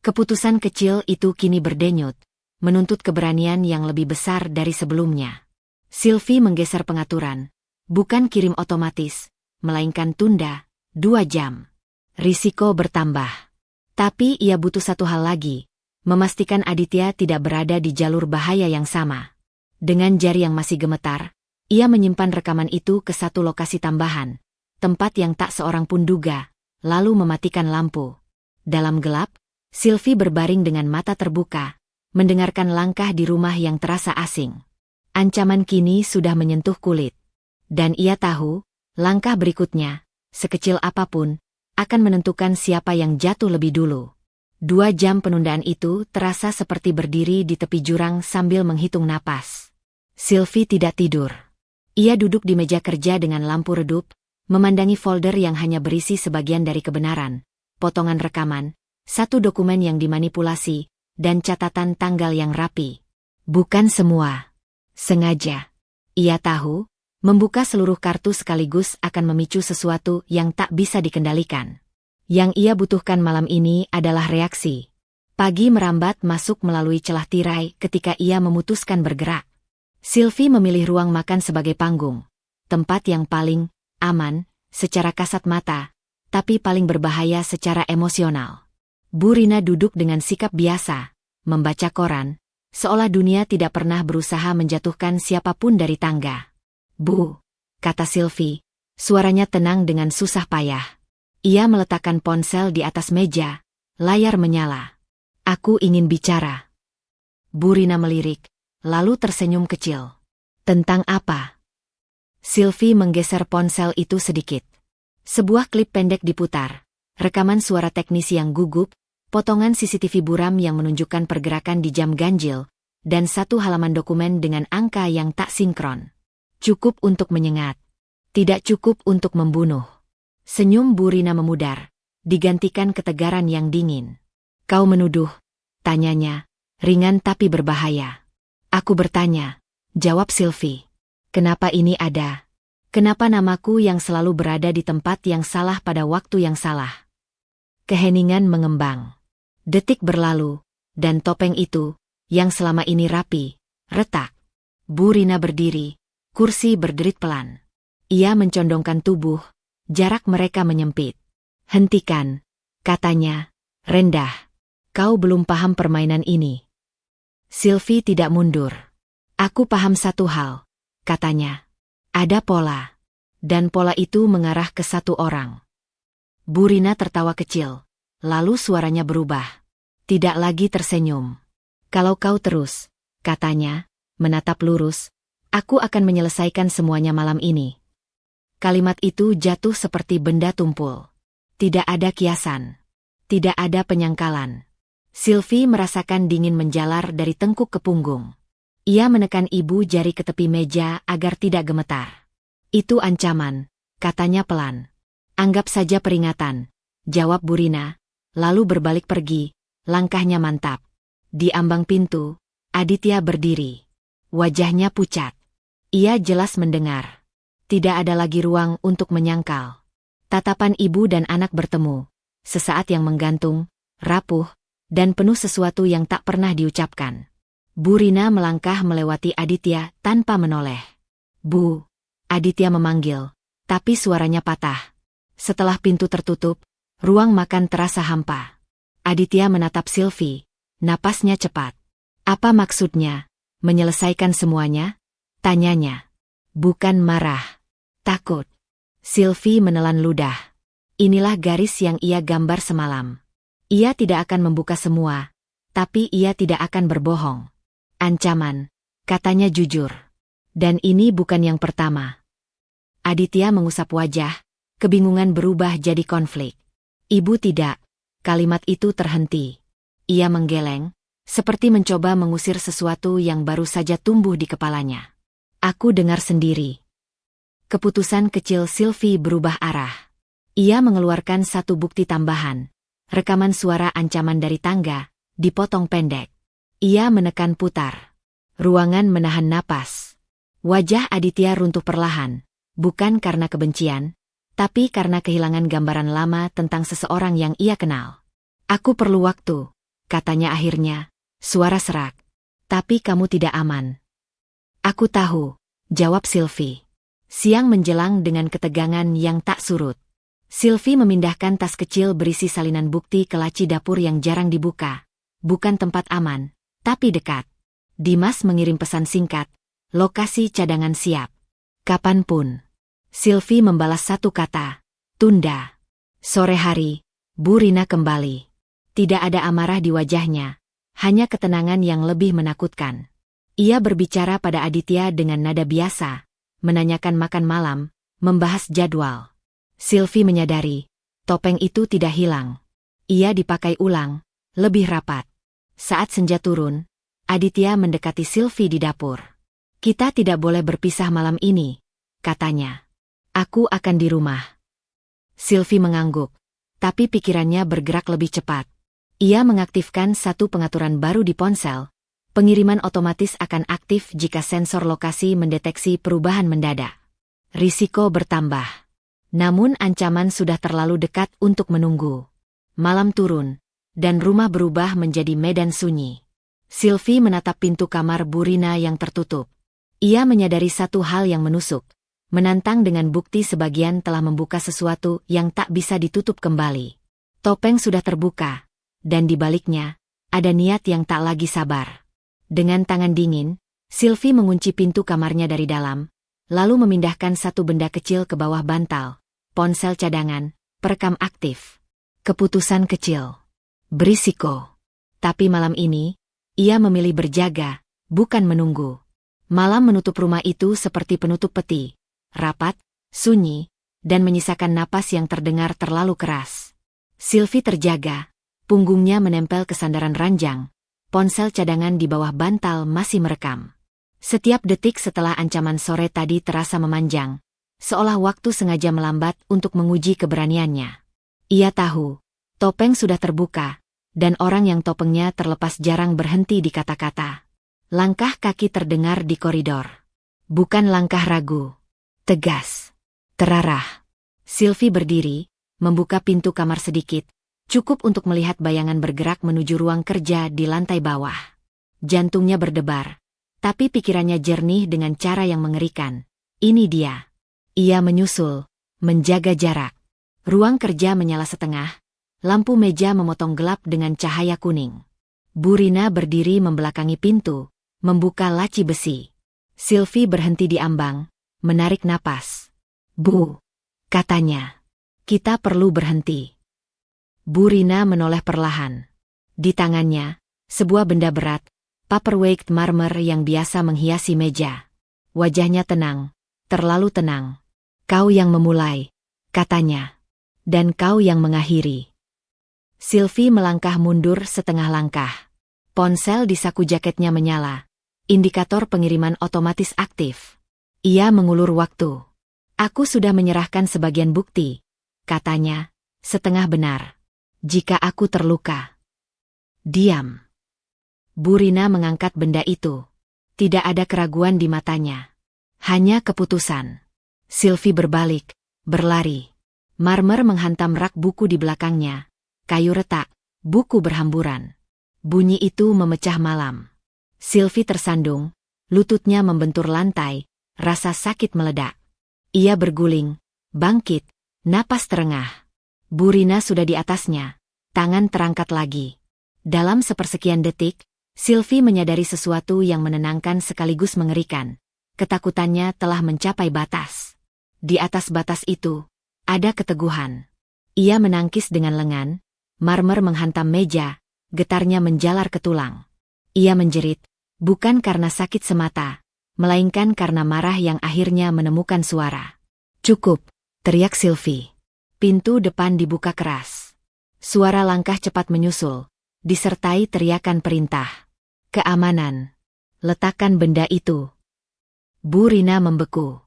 Keputusan kecil itu kini berdenyut, menuntut keberanian yang lebih besar dari sebelumnya. Sylvie menggeser pengaturan. Bukan kirim otomatis, melainkan tunda, 2 jam. Risiko bertambah. Tapi ia butuh satu hal lagi, memastikan Aditya tidak berada di jalur bahaya yang sama. Dengan jari yang masih gemetar, ia menyimpan rekaman itu ke satu lokasi tambahan, tempat yang tak seorang pun duga, lalu mematikan lampu. Dalam gelap, Sylvie berbaring dengan mata terbuka, mendengarkan langkah di rumah yang terasa asing. Ancaman kini sudah menyentuh kulit. Dan ia tahu, langkah berikutnya, sekecil apapun, akan menentukan siapa yang jatuh lebih dulu. 2 jam penundaan itu terasa seperti berdiri di tepi jurang sambil menghitung napas. Sylvie tidak tidur. Ia duduk di meja kerja dengan lampu redup, memandangi folder yang hanya berisi sebagian dari kebenaran, potongan rekaman, satu dokumen yang dimanipulasi, dan catatan tanggal yang rapi. Bukan semua. Sengaja. Ia tahu, membuka seluruh kartu sekaligus akan memicu sesuatu yang tak bisa dikendalikan. Yang ia butuhkan malam ini adalah reaksi. Pagi merambat masuk melalui celah tirai ketika ia memutuskan bergerak. Sylvie memilih ruang makan sebagai panggung. Tempat yang paling aman, secara kasat mata, tapi paling berbahaya secara emosional. Burina duduk dengan sikap biasa, membaca koran, seolah dunia tidak pernah berusaha menjatuhkan siapapun dari tangga. "Bu," kata Sylvie, suaranya tenang dengan susah payah. Ia meletakkan ponsel di atas meja, layar menyala. "Aku ingin bicara." Bu Rina melirik, lalu tersenyum kecil. "Tentang apa?" Sylvie menggeser ponsel itu sedikit. Sebuah klip pendek diputar, rekaman suara teknis yang gugup, potongan CCTV buram yang menunjukkan pergerakan di jam ganjil, dan satu halaman dokumen dengan angka yang tak sinkron. Cukup untuk menyengat. Tidak cukup untuk membunuh. Senyum Bu Rina memudar, digantikan ketegaran yang dingin. "Kau menuduh?" tanyanya, ringan tapi berbahaya. "Aku bertanya," jawab Sylvie. "Kenapa ini ada? Kenapa namaku yang selalu berada di tempat yang salah pada waktu yang salah?" Keheningan mengembang. Detik berlalu, dan topeng itu, yang selama ini rapi, retak. Bu Rina berdiri, kursi berderit pelan. Ia mencondongkan tubuh, jarak mereka menyempit. "Hentikan," katanya, rendah. "Kau belum paham permainan ini." Sylvie tidak mundur. "Aku paham satu hal," katanya. "Ada pola. Dan pola itu mengarah ke satu orang." Bu Rina tertawa kecil, lalu suaranya berubah. Tidak lagi tersenyum. "Kalau kau terus," katanya, menatap lurus, "aku akan menyelesaikan semuanya malam ini." Kalimat itu jatuh seperti benda tumpul. Tidak ada kiasan. Tidak ada penyangkalan. Sylvie merasakan dingin menjalar dari tengkuk ke punggung. Ia menekan ibu jari ke tepi meja agar tidak gemetar. "Itu ancaman," katanya pelan. "Anggap saja peringatan," jawab Bu Rina, lalu berbalik pergi, langkahnya mantap. Di ambang pintu, Aditya berdiri. Wajahnya pucat. Ia jelas mendengar. Tidak ada lagi ruang untuk menyangkal. Tatapan ibu dan anak bertemu. Sesaat yang menggantung, rapuh, dan penuh sesuatu yang tak pernah diucapkan. Bu Rina melangkah melewati Aditya tanpa menoleh. "Bu," Aditya memanggil, tapi suaranya patah. Setelah pintu tertutup, ruang makan terasa hampa. Aditya menatap Sylvie, napasnya cepat. "Apa maksudnya, menyelesaikan semuanya?" tanyanya. "Bukan marah. Takut." Sylvie menelan ludah. Inilah garis yang ia gambar semalam. Ia tidak akan membuka semua, tapi ia tidak akan berbohong. "Ancaman," katanya jujur. "Dan ini bukan yang pertama." Aditya mengusap wajah, kebingungan berubah jadi konflik. "Ibu tidak." Kalimat itu terhenti. Ia menggeleng, seperti mencoba mengusir sesuatu yang baru saja tumbuh di kepalanya. "Aku dengar sendiri." Keputusan kecil Sylvie berubah arah. Ia mengeluarkan satu bukti tambahan. Rekaman suara ancaman dari tangga, dipotong pendek. Ia menekan putar. Ruangan menahan napas. Wajah Aditya runtuh perlahan, bukan karena kebencian, tapi karena kehilangan gambaran lama tentang seseorang yang ia kenal. "Aku perlu waktu," katanya akhirnya, suara serak. "Tapi kamu tidak aman." "Aku tahu," jawab Sylvie. Siang menjelang dengan ketegangan yang tak surut. Sylvie memindahkan tas kecil berisi salinan bukti ke laci dapur yang jarang dibuka. Bukan tempat aman, tapi dekat. Dimas mengirim pesan singkat, "Lokasi cadangan siap. Kapanpun." Sylvie membalas satu kata, "Tunda." Sore hari, Bu Rina kembali. Tidak ada amarah di wajahnya, hanya ketenangan yang lebih menakutkan. Ia berbicara pada Aditya dengan nada biasa, menanyakan makan malam, membahas jadwal. Sylvie menyadari, topeng itu tidak hilang. Ia dipakai ulang, lebih rapat. Saat senja turun, Aditya mendekati Sylvie di dapur. "Kita tidak boleh berpisah malam ini," katanya. "Aku akan di rumah." Sylvie mengangguk, tapi pikirannya bergerak lebih cepat. Ia mengaktifkan satu pengaturan baru di ponsel. Pengiriman otomatis akan aktif jika sensor lokasi mendeteksi perubahan mendadak. Risiko bertambah. Namun ancaman sudah terlalu dekat untuk menunggu. Malam turun, dan rumah berubah menjadi medan sunyi. Sylvie menatap pintu kamar Bu Rina yang tertutup. Ia menyadari satu hal yang menusuk. Menantang dengan bukti sebagian telah membuka sesuatu yang tak bisa ditutup kembali. Topeng sudah terbuka, dan di baliknya, ada niat yang tak lagi sabar. Dengan tangan dingin, Sylvie mengunci pintu kamarnya dari dalam, lalu memindahkan satu benda kecil ke bawah bantal, ponsel cadangan, perekam aktif. Keputusan kecil. Berisiko. Tapi malam ini, ia memilih berjaga, bukan menunggu. Malam menutup rumah itu seperti penutup peti, rapat, sunyi, dan menyisakan napas yang terdengar terlalu keras. Sylvie terjaga, punggungnya menempel ke sandaran ranjang, ponsel cadangan di bawah bantal masih merekam. Setiap detik setelah ancaman sore tadi terasa memanjang, seolah waktu sengaja melambat untuk menguji keberaniannya. Ia tahu, topeng sudah terbuka, dan orang yang topengnya terlepas jarang berhenti di kata-kata. Langkah kaki terdengar di koridor. Bukan langkah ragu. Tegas. Terarah. Sylvie berdiri, membuka pintu kamar sedikit, cukup untuk melihat bayangan bergerak menuju ruang kerja di lantai bawah. Jantungnya berdebar, tapi pikirannya jernih dengan cara yang mengerikan. Ini dia. Ia menyusul, menjaga jarak. Ruang kerja menyala setengah, lampu meja memotong gelap dengan cahaya kuning. Bu Rina berdiri membelakangi pintu, membuka laci besi. Sylvie berhenti di ambang, menarik napas. Bu, katanya, kita perlu berhenti. Bu Rina menoleh perlahan. Di tangannya, sebuah benda berat, paperweight marmer yang biasa menghiasi meja. Wajahnya tenang, terlalu tenang. Kau yang memulai, katanya. Dan kau yang mengakhiri. Sylvie melangkah mundur setengah langkah. Ponsel di saku jaketnya menyala. Indikator pengiriman otomatis aktif. Ia mengulur waktu. Aku sudah menyerahkan sebagian bukti, katanya, setengah benar. Jika aku terluka. Diam. Bu Rina mengangkat benda itu. Tidak ada keraguan di matanya. Hanya keputusan. Sylvie berbalik, berlari. Marmer menghantam rak buku di belakangnya. Kayu retak, buku berhamburan. Bunyi itu memecah malam. Sylvie tersandung, lututnya membentur lantai, rasa sakit meledak. Ia berguling, bangkit, napas terengah. Bu Rina sudah di atasnya, tangan terangkat lagi. Dalam sepersekian detik, Sylvie menyadari sesuatu yang menenangkan sekaligus mengerikan. Ketakutannya telah mencapai batas. Di atas batas itu, ada keteguhan. Ia menangkis dengan lengan, marmer menghantam meja, getarnya menjalar ke tulang. Ia menjerit, bukan karena sakit semata, melainkan karena marah yang akhirnya menemukan suara. Cukup, teriak Sylvie. Pintu depan dibuka keras. Suara langkah cepat menyusul, disertai teriakan perintah. Keamanan. Letakkan benda itu. Bu Rina membeku.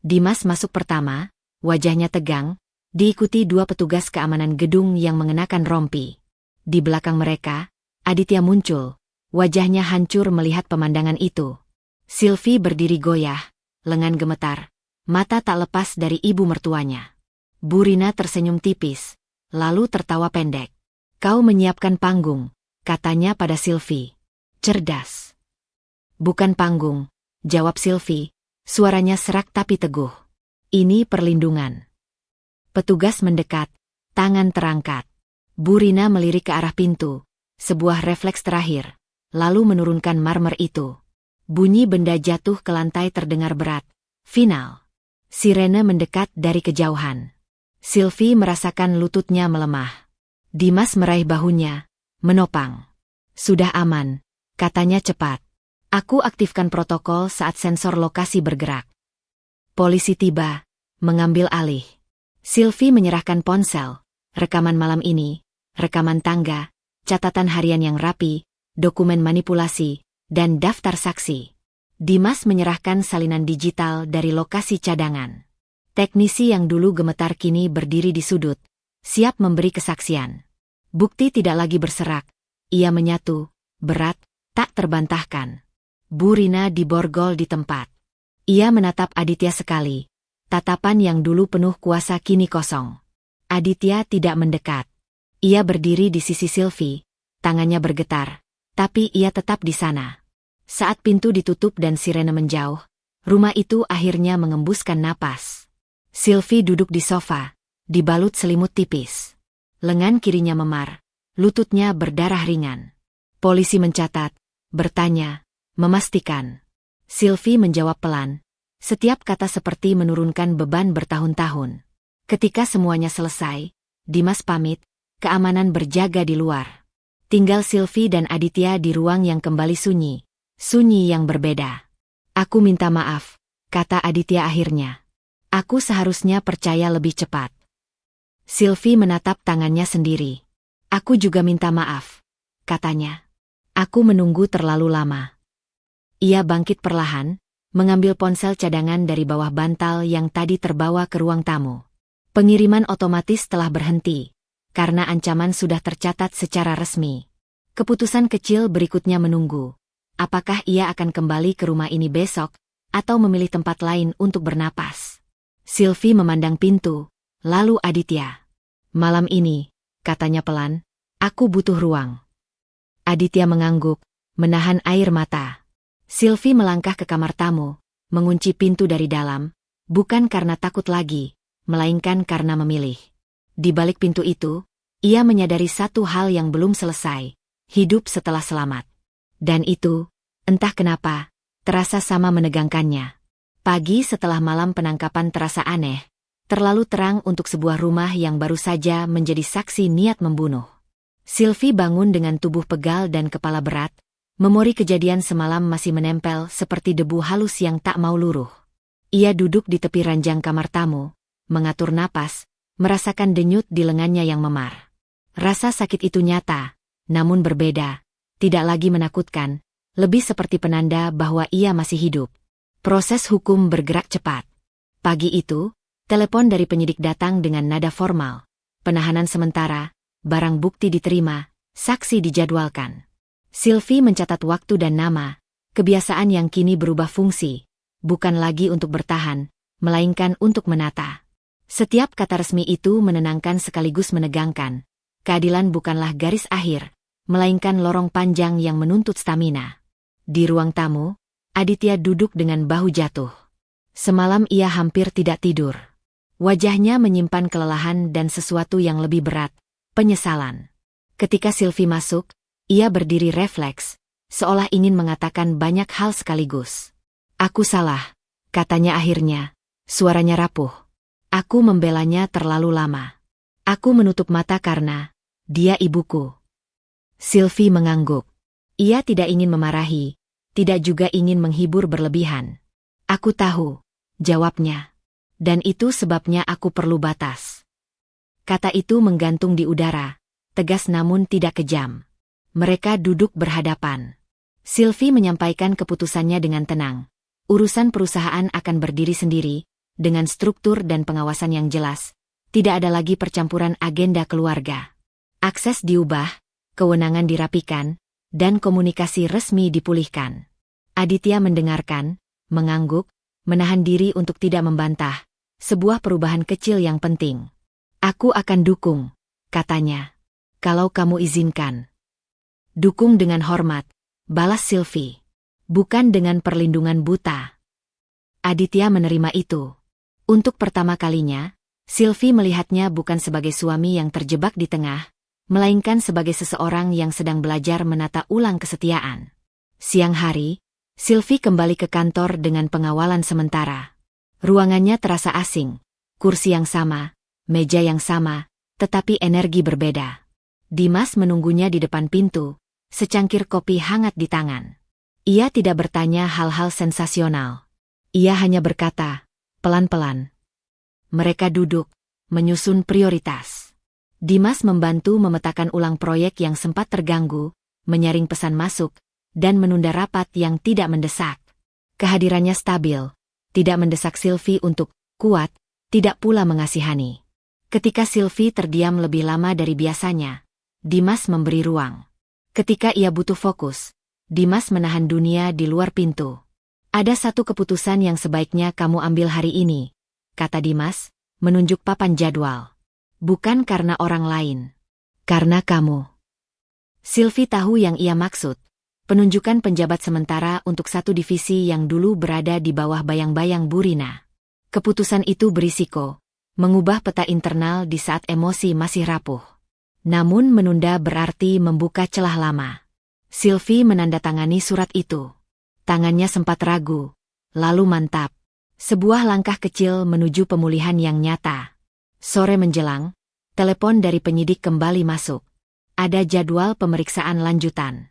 Dimas masuk pertama, wajahnya tegang, diikuti dua petugas keamanan gedung yang mengenakan rompi. Di belakang mereka, Aditya muncul, wajahnya hancur melihat pemandangan itu. Sylvie berdiri goyah, lengan gemetar, mata tak lepas dari ibu mertuanya. Bu Rina tersenyum tipis, lalu tertawa pendek. Kau menyiapkan panggung, katanya pada Sylvie. Cerdas. Bukan panggung, jawab Sylvie, suaranya serak tapi teguh. Ini perlindungan. Petugas mendekat, tangan terangkat. Bu Rina melirik ke arah pintu, sebuah refleks terakhir, lalu menurunkan marmer itu. Bunyi benda jatuh ke lantai terdengar berat. Final. Sirene mendekat dari kejauhan. Sylvie merasakan lututnya melemah. Dimas meraih bahunya, menopang. Sudah aman, katanya cepat. Aku aktifkan protokol saat sensor lokasi bergerak. Polisi tiba, mengambil alih. Sylvie menyerahkan ponsel, rekaman malam ini, rekaman tangga, catatan harian yang rapi, dokumen manipulasi, dan daftar saksi. Dimas menyerahkan salinan digital dari lokasi cadangan. Teknisi yang dulu gemetar kini berdiri di sudut, siap memberi kesaksian. Bukti tidak lagi berserak, ia menyatu, berat, tak terbantahkan. Bu Rina diborgol di tempat. Ia menatap Aditya sekali, tatapan yang dulu penuh kuasa kini kosong. Aditya tidak mendekat. Ia berdiri di sisi Sylvie, tangannya bergetar, tapi ia tetap di sana. Saat pintu ditutup dan sirene menjauh, rumah itu akhirnya mengembuskan napas. Sylvie duduk di sofa, dibalut selimut tipis. Lengan kirinya memar, lututnya berdarah ringan. Polisi mencatat, bertanya, memastikan. Sylvie menjawab pelan. Setiap kata seperti menurunkan beban bertahun-tahun. Ketika semuanya selesai, Dimas pamit, keamanan berjaga di luar. Tinggal Sylvie dan Aditya di ruang yang kembali sunyi. Sunyi yang berbeda. Aku minta maaf, kata Aditya akhirnya. Aku seharusnya percaya lebih cepat. Sylvie menatap tangannya sendiri. Aku juga minta maaf, katanya. Aku menunggu terlalu lama. Ia bangkit perlahan, mengambil ponsel cadangan dari bawah bantal yang tadi terbawa ke ruang tamu. Pengiriman otomatis telah berhenti, karena ancaman sudah tercatat secara resmi. Keputusan kecil berikutnya menunggu. Apakah ia akan kembali ke rumah ini besok, atau memilih tempat lain untuk bernapas? Sylvie memandang pintu, lalu Aditya. Malam ini, katanya pelan, aku butuh ruang. Aditya mengangguk, menahan air mata. Sylvie melangkah ke kamar tamu, mengunci pintu dari dalam, bukan karena takut lagi, melainkan karena memilih. Di balik pintu itu, ia menyadari satu hal yang belum selesai, hidup setelah selamat. Dan itu, entah kenapa, terasa sama menegangkannya. Pagi setelah malam penangkapan terasa aneh, terlalu terang untuk sebuah rumah yang baru saja menjadi saksi niat membunuh. Sylvie bangun dengan tubuh pegal dan kepala berat, memori kejadian semalam masih menempel seperti debu halus yang tak mau luruh. Ia duduk di tepi ranjang kamar tamu, mengatur napas, merasakan denyut di lengannya yang memar. Rasa sakit itu nyata, namun berbeda, tidak lagi menakutkan, lebih seperti penanda bahwa ia masih hidup. Proses hukum bergerak cepat. Pagi itu, telepon dari penyidik datang dengan nada formal. Penahanan sementara, barang bukti diterima, saksi dijadwalkan. Sylvie mencatat waktu dan nama, kebiasaan yang kini berubah fungsi, bukan lagi untuk bertahan, melainkan untuk menata. Setiap kata resmi itu menenangkan sekaligus menegangkan. Keadilan bukanlah garis akhir, melainkan lorong panjang yang menuntut stamina. Di ruang tamu, Aditya duduk dengan bahu jatuh. Semalam ia hampir tidak tidur. Wajahnya menyimpan kelelahan dan sesuatu yang lebih berat, penyesalan. Ketika Sylvie masuk, ia berdiri refleks, seolah ingin mengatakan banyak hal sekaligus. Aku salah, katanya akhirnya, suaranya rapuh. Aku membelanya terlalu lama. Aku menutup mata karena dia ibuku. Sylvie mengangguk. Ia tidak ingin memarahi, tidak juga ingin menghibur berlebihan. Aku tahu, jawabnya. Dan itu sebabnya aku perlu batas. Kata itu menggantung di udara, tegas namun tidak kejam. Mereka duduk berhadapan. Sylvie menyampaikan keputusannya dengan tenang. Urusan perusahaan akan berdiri sendiri, dengan struktur dan pengawasan yang jelas. Tidak ada lagi percampuran agenda keluarga. Akses diubah, kewenangan dirapikan, dan komunikasi resmi dipulihkan. Aditya mendengarkan, mengangguk, menahan diri untuk tidak membantah. Sebuah perubahan kecil yang penting. Aku akan dukung, katanya. Kalau kamu izinkan. Dukung dengan hormat, balas Sylvie. Bukan dengan perlindungan buta. Aditya menerima itu. Untuk pertama kalinya, Sylvie melihatnya bukan sebagai suami yang terjebak di tengah, melainkan sebagai seseorang yang sedang belajar menata ulang kesetiaan. Siang hari, Sylvie kembali ke kantor dengan pengawalan sementara. Ruangannya terasa asing, kursi yang sama, meja yang sama, tetapi energi berbeda. Dimas menunggunya di depan pintu, secangkir kopi hangat di tangan. Ia tidak bertanya hal-hal sensasional. Ia hanya berkata, pelan-pelan. Mereka duduk, menyusun prioritas. Dimas membantu memetakan ulang proyek yang sempat terganggu, menyaring pesan masuk, dan menunda rapat yang tidak mendesak. Kehadirannya stabil, tidak mendesak Sylvie untuk kuat, tidak pula mengasihani. Ketika Sylvie terdiam lebih lama dari biasanya, Dimas memberi ruang. Ketika ia butuh fokus, Dimas menahan dunia di luar pintu. Ada satu keputusan yang sebaiknya kamu ambil hari ini, kata Dimas, menunjuk papan jadwal. Bukan karena orang lain. Karena kamu. Sylvie tahu yang ia maksud. Penunjukan penjabat sementara untuk satu divisi yang dulu berada di bawah bayang-bayang Bu Rina. Keputusan itu berisiko, mengubah peta internal di saat emosi masih rapuh. Namun menunda berarti membuka celah lama. Sylvie menandatangani surat itu. Tangannya sempat ragu, lalu mantap. Sebuah langkah kecil menuju pemulihan yang nyata. Sore menjelang, telepon dari penyidik kembali masuk. Ada jadwal pemeriksaan lanjutan.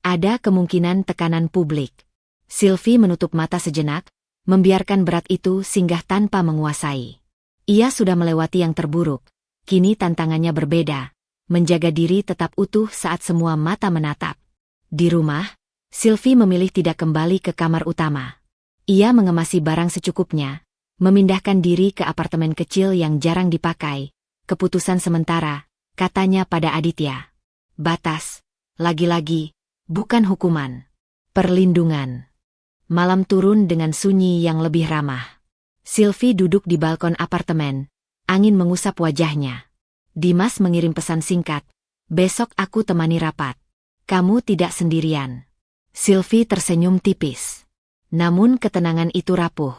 Ada kemungkinan tekanan publik. Sylvie menutup mata sejenak, membiarkan berat itu singgah tanpa menguasai. Ia sudah melewati yang terburuk, kini tantangannya berbeda. Menjaga diri tetap utuh saat semua mata menatap. Di rumah, Sylvie memilih tidak kembali ke kamar utama. Ia mengemasi barang secukupnya, memindahkan diri ke apartemen kecil yang jarang dipakai. Keputusan sementara, katanya pada Aditya. Batas, lagi-lagi, bukan hukuman. Perlindungan. Malam turun dengan sunyi yang lebih ramah. Sylvie duduk di balkon apartemen, angin mengusap wajahnya. Dimas mengirim pesan singkat, besok aku temani rapat. Kamu tidak sendirian. Sylvie tersenyum tipis. Namun ketenangan itu rapuh.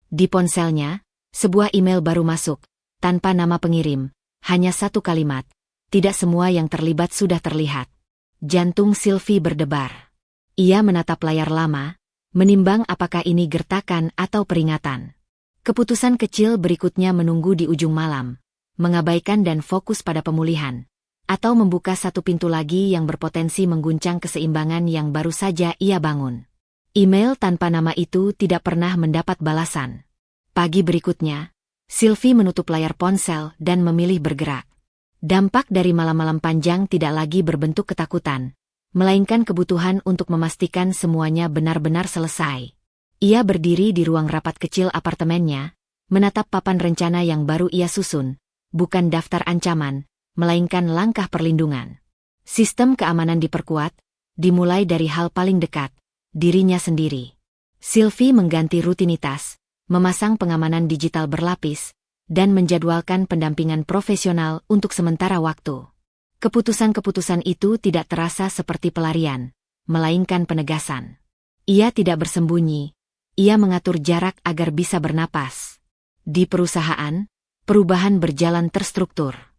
Di ponselnya, sebuah email baru masuk, tanpa nama pengirim, hanya satu kalimat. Tidak semua yang terlibat sudah terlihat. Jantung Sylvie berdebar. Ia menatap layar lama, menimbang apakah ini gertakan atau peringatan. Keputusan kecil berikutnya menunggu di ujung malam, mengabaikan dan fokus pada pemulihan, atau membuka satu pintu lagi yang berpotensi mengguncang keseimbangan yang baru saja ia bangun. Email tanpa nama itu tidak pernah mendapat balasan. Pagi berikutnya, Sylvie menutup layar ponsel dan memilih bergerak. Dampak dari malam-malam panjang tidak lagi berbentuk ketakutan, melainkan kebutuhan untuk memastikan semuanya benar-benar selesai. Ia berdiri di ruang rapat kecil apartemennya, menatap papan rencana yang baru ia susun, bukan daftar ancaman, melainkan langkah perlindungan. Sistem keamanan diperkuat, dimulai dari hal paling dekat, dirinya sendiri. Sylvie mengganti rutinitas, memasang pengamanan digital berlapis, dan menjadwalkan pendampingan profesional untuk sementara waktu. Keputusan-keputusan itu tidak terasa seperti pelarian, melainkan penegasan. Ia tidak bersembunyi, ia mengatur jarak agar bisa bernapas. Di perusahaan, perubahan berjalan terstruktur.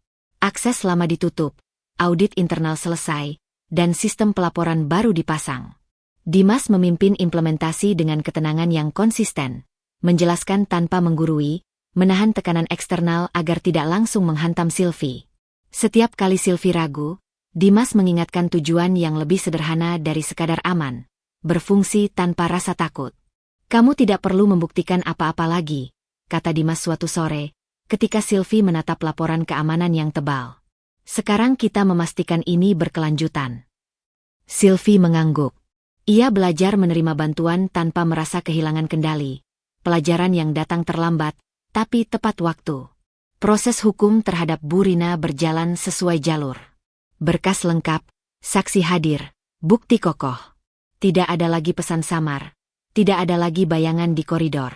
Akses lama ditutup, audit internal selesai, dan sistem pelaporan baru dipasang. Dimas memimpin implementasi dengan ketenangan yang konsisten, menjelaskan tanpa menggurui, menahan tekanan eksternal agar tidak langsung menghantam Sylvie. Setiap kali Sylvie ragu, Dimas mengingatkan tujuan yang lebih sederhana dari sekadar aman, berfungsi tanpa rasa takut. Kamu tidak perlu membuktikan apa-apa lagi, kata Dimas suatu sore, ketika Sylvie menatap laporan keamanan yang tebal. Sekarang kita memastikan ini berkelanjutan. Sylvie mengangguk. Ia belajar menerima bantuan tanpa merasa kehilangan kendali. Pelajaran yang datang terlambat, tapi tepat waktu. Proses hukum terhadap Bu Rina berjalan sesuai jalur. Berkas lengkap, saksi hadir, bukti kokoh. Tidak ada lagi pesan samar, tidak ada lagi bayangan di koridor.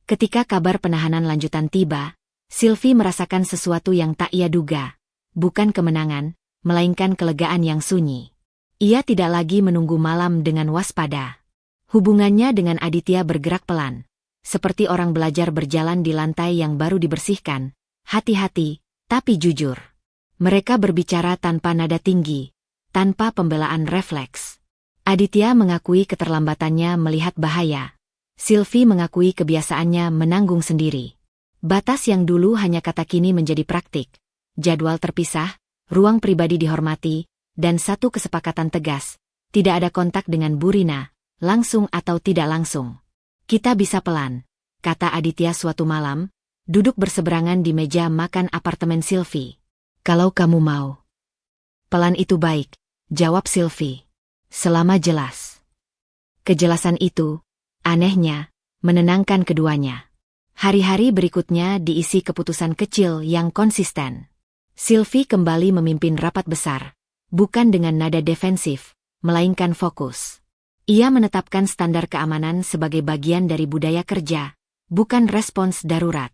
Ketika kabar penahanan lanjutan tiba, Sylvie merasakan sesuatu yang tak ia duga. Bukan kemenangan, melainkan kelegaan yang sunyi. Ia tidak lagi menunggu malam dengan waspada. Hubungannya dengan Aditya bergerak pelan, seperti orang belajar berjalan di lantai yang baru dibersihkan. Hati-hati, tapi jujur. Mereka berbicara tanpa nada tinggi, tanpa pembelaan refleks. Aditya mengakui keterlambatannya melihat bahaya. Sylvie mengakui kebiasaannya menanggung sendiri. Batas yang dulu hanya kata kini menjadi praktik. Jadwal terpisah, ruang pribadi dihormati, dan satu kesepakatan tegas. Tidak ada kontak dengan Bu Rina, langsung atau tidak langsung. Kita bisa pelan, kata Aditya suatu malam, duduk berseberangan di meja makan apartemen Sylvie. Kalau kamu mau. Pelan itu baik, jawab Sylvie. Selama jelas. Kejelasan itu, anehnya, menenangkan keduanya. Hari-hari berikutnya diisi keputusan kecil yang konsisten. Sylvie kembali memimpin rapat besar, bukan dengan nada defensif, melainkan fokus. Ia menetapkan standar keamanan sebagai bagian dari budaya kerja, bukan respons darurat.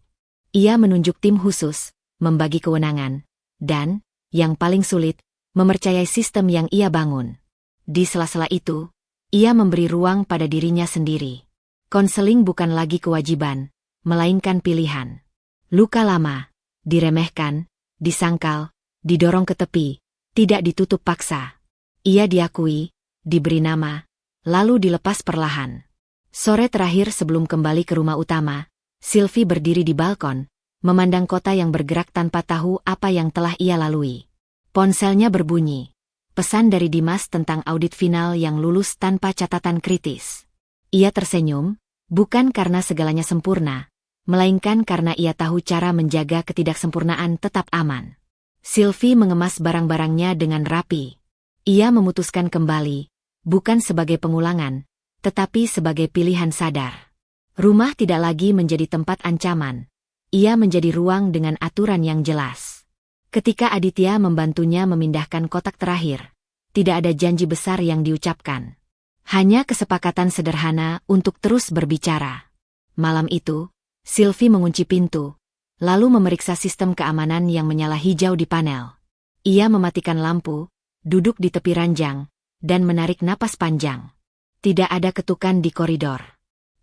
Ia menunjuk tim khusus, membagi kewenangan, dan, yang paling sulit, mempercayai sistem yang ia bangun. Di sela-sela itu, ia memberi ruang pada dirinya sendiri. Konseling bukan lagi kewajiban, melainkan pilihan. Luka lama, diremehkan, disangkal, didorong ke tepi, tidak ditutup paksa. Ia diakui, diberi nama, lalu dilepas perlahan. Sore terakhir sebelum kembali ke rumah utama, Sylvie berdiri di balkon, memandang kota yang bergerak tanpa tahu apa yang telah ia lalui. Ponselnya berbunyi. Pesan dari Dimas tentang audit final yang lulus tanpa catatan kritis. Ia tersenyum, bukan karena segalanya sempurna, melainkan karena ia tahu cara menjaga ketidaksempurnaan tetap aman. Sylvie mengemas barang-barangnya dengan rapi. Ia memutuskan kembali, bukan sebagai pengulangan, tetapi sebagai pilihan sadar. Rumah tidak lagi menjadi tempat ancaman. Ia menjadi ruang dengan aturan yang jelas. Ketika Aditya membantunya memindahkan kotak terakhir, tidak ada janji besar yang diucapkan. Hanya kesepakatan sederhana untuk terus berbicara. Malam itu, Sylvie mengunci pintu, lalu memeriksa sistem keamanan yang menyala hijau di panel. Ia mematikan lampu, duduk di tepi ranjang, dan menarik napas panjang. Tidak ada ketukan di koridor.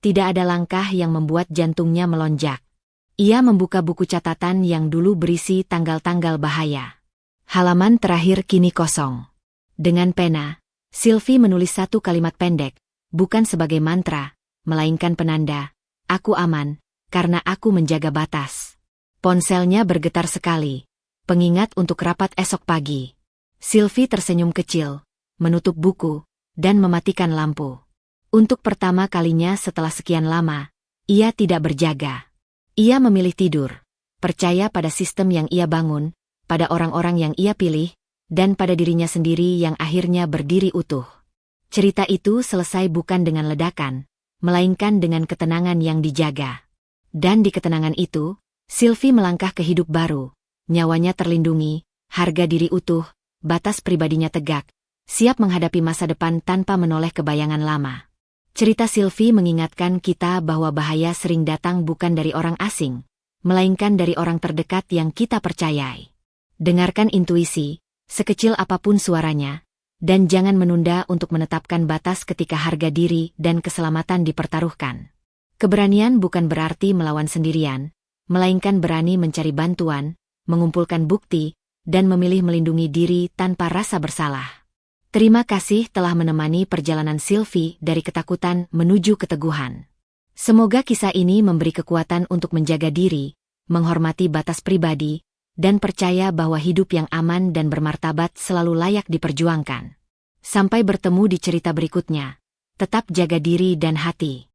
Tidak ada langkah yang membuat jantungnya melonjak. Ia membuka buku catatan yang dulu berisi tanggal-tanggal bahaya. Halaman terakhir kini kosong. Dengan pena, Sylvie menulis satu kalimat pendek, bukan sebagai mantra, melainkan penanda, "Aku aman, karena aku menjaga batas." Ponselnya bergetar sekali, pengingat untuk rapat esok pagi. Sylvie tersenyum kecil, menutup buku, dan mematikan lampu. Untuk pertama kalinya setelah sekian lama, ia tidak berjaga. Ia memilih tidur, percaya pada sistem yang ia bangun, pada orang-orang yang ia pilih, dan pada dirinya sendiri yang akhirnya berdiri utuh. Cerita itu selesai bukan dengan ledakan, melainkan dengan ketenangan yang dijaga. Dan di ketenangan itu, Sylvie melangkah ke hidup baru, nyawanya terlindungi, harga diri utuh, batas pribadinya tegak, siap menghadapi masa depan tanpa menoleh ke bayangan lama. Cerita Sylvie mengingatkan kita bahwa bahaya sering datang bukan dari orang asing, melainkan dari orang terdekat yang kita percayai. Dengarkan intuisi, sekecil apapun suaranya, dan jangan menunda untuk menetapkan batas ketika harga diri dan keselamatan dipertaruhkan. Keberanian bukan berarti melawan sendirian, melainkan berani mencari bantuan, mengumpulkan bukti, dan memilih melindungi diri tanpa rasa bersalah. Terima kasih telah menemani perjalanan Sylvie dari ketakutan menuju keteguhan. Semoga kisah ini memberi kekuatan untuk menjaga diri, menghormati batas pribadi, dan percaya bahwa hidup yang aman dan bermartabat selalu layak diperjuangkan. Sampai bertemu di cerita berikutnya. Tetap jaga diri dan hati.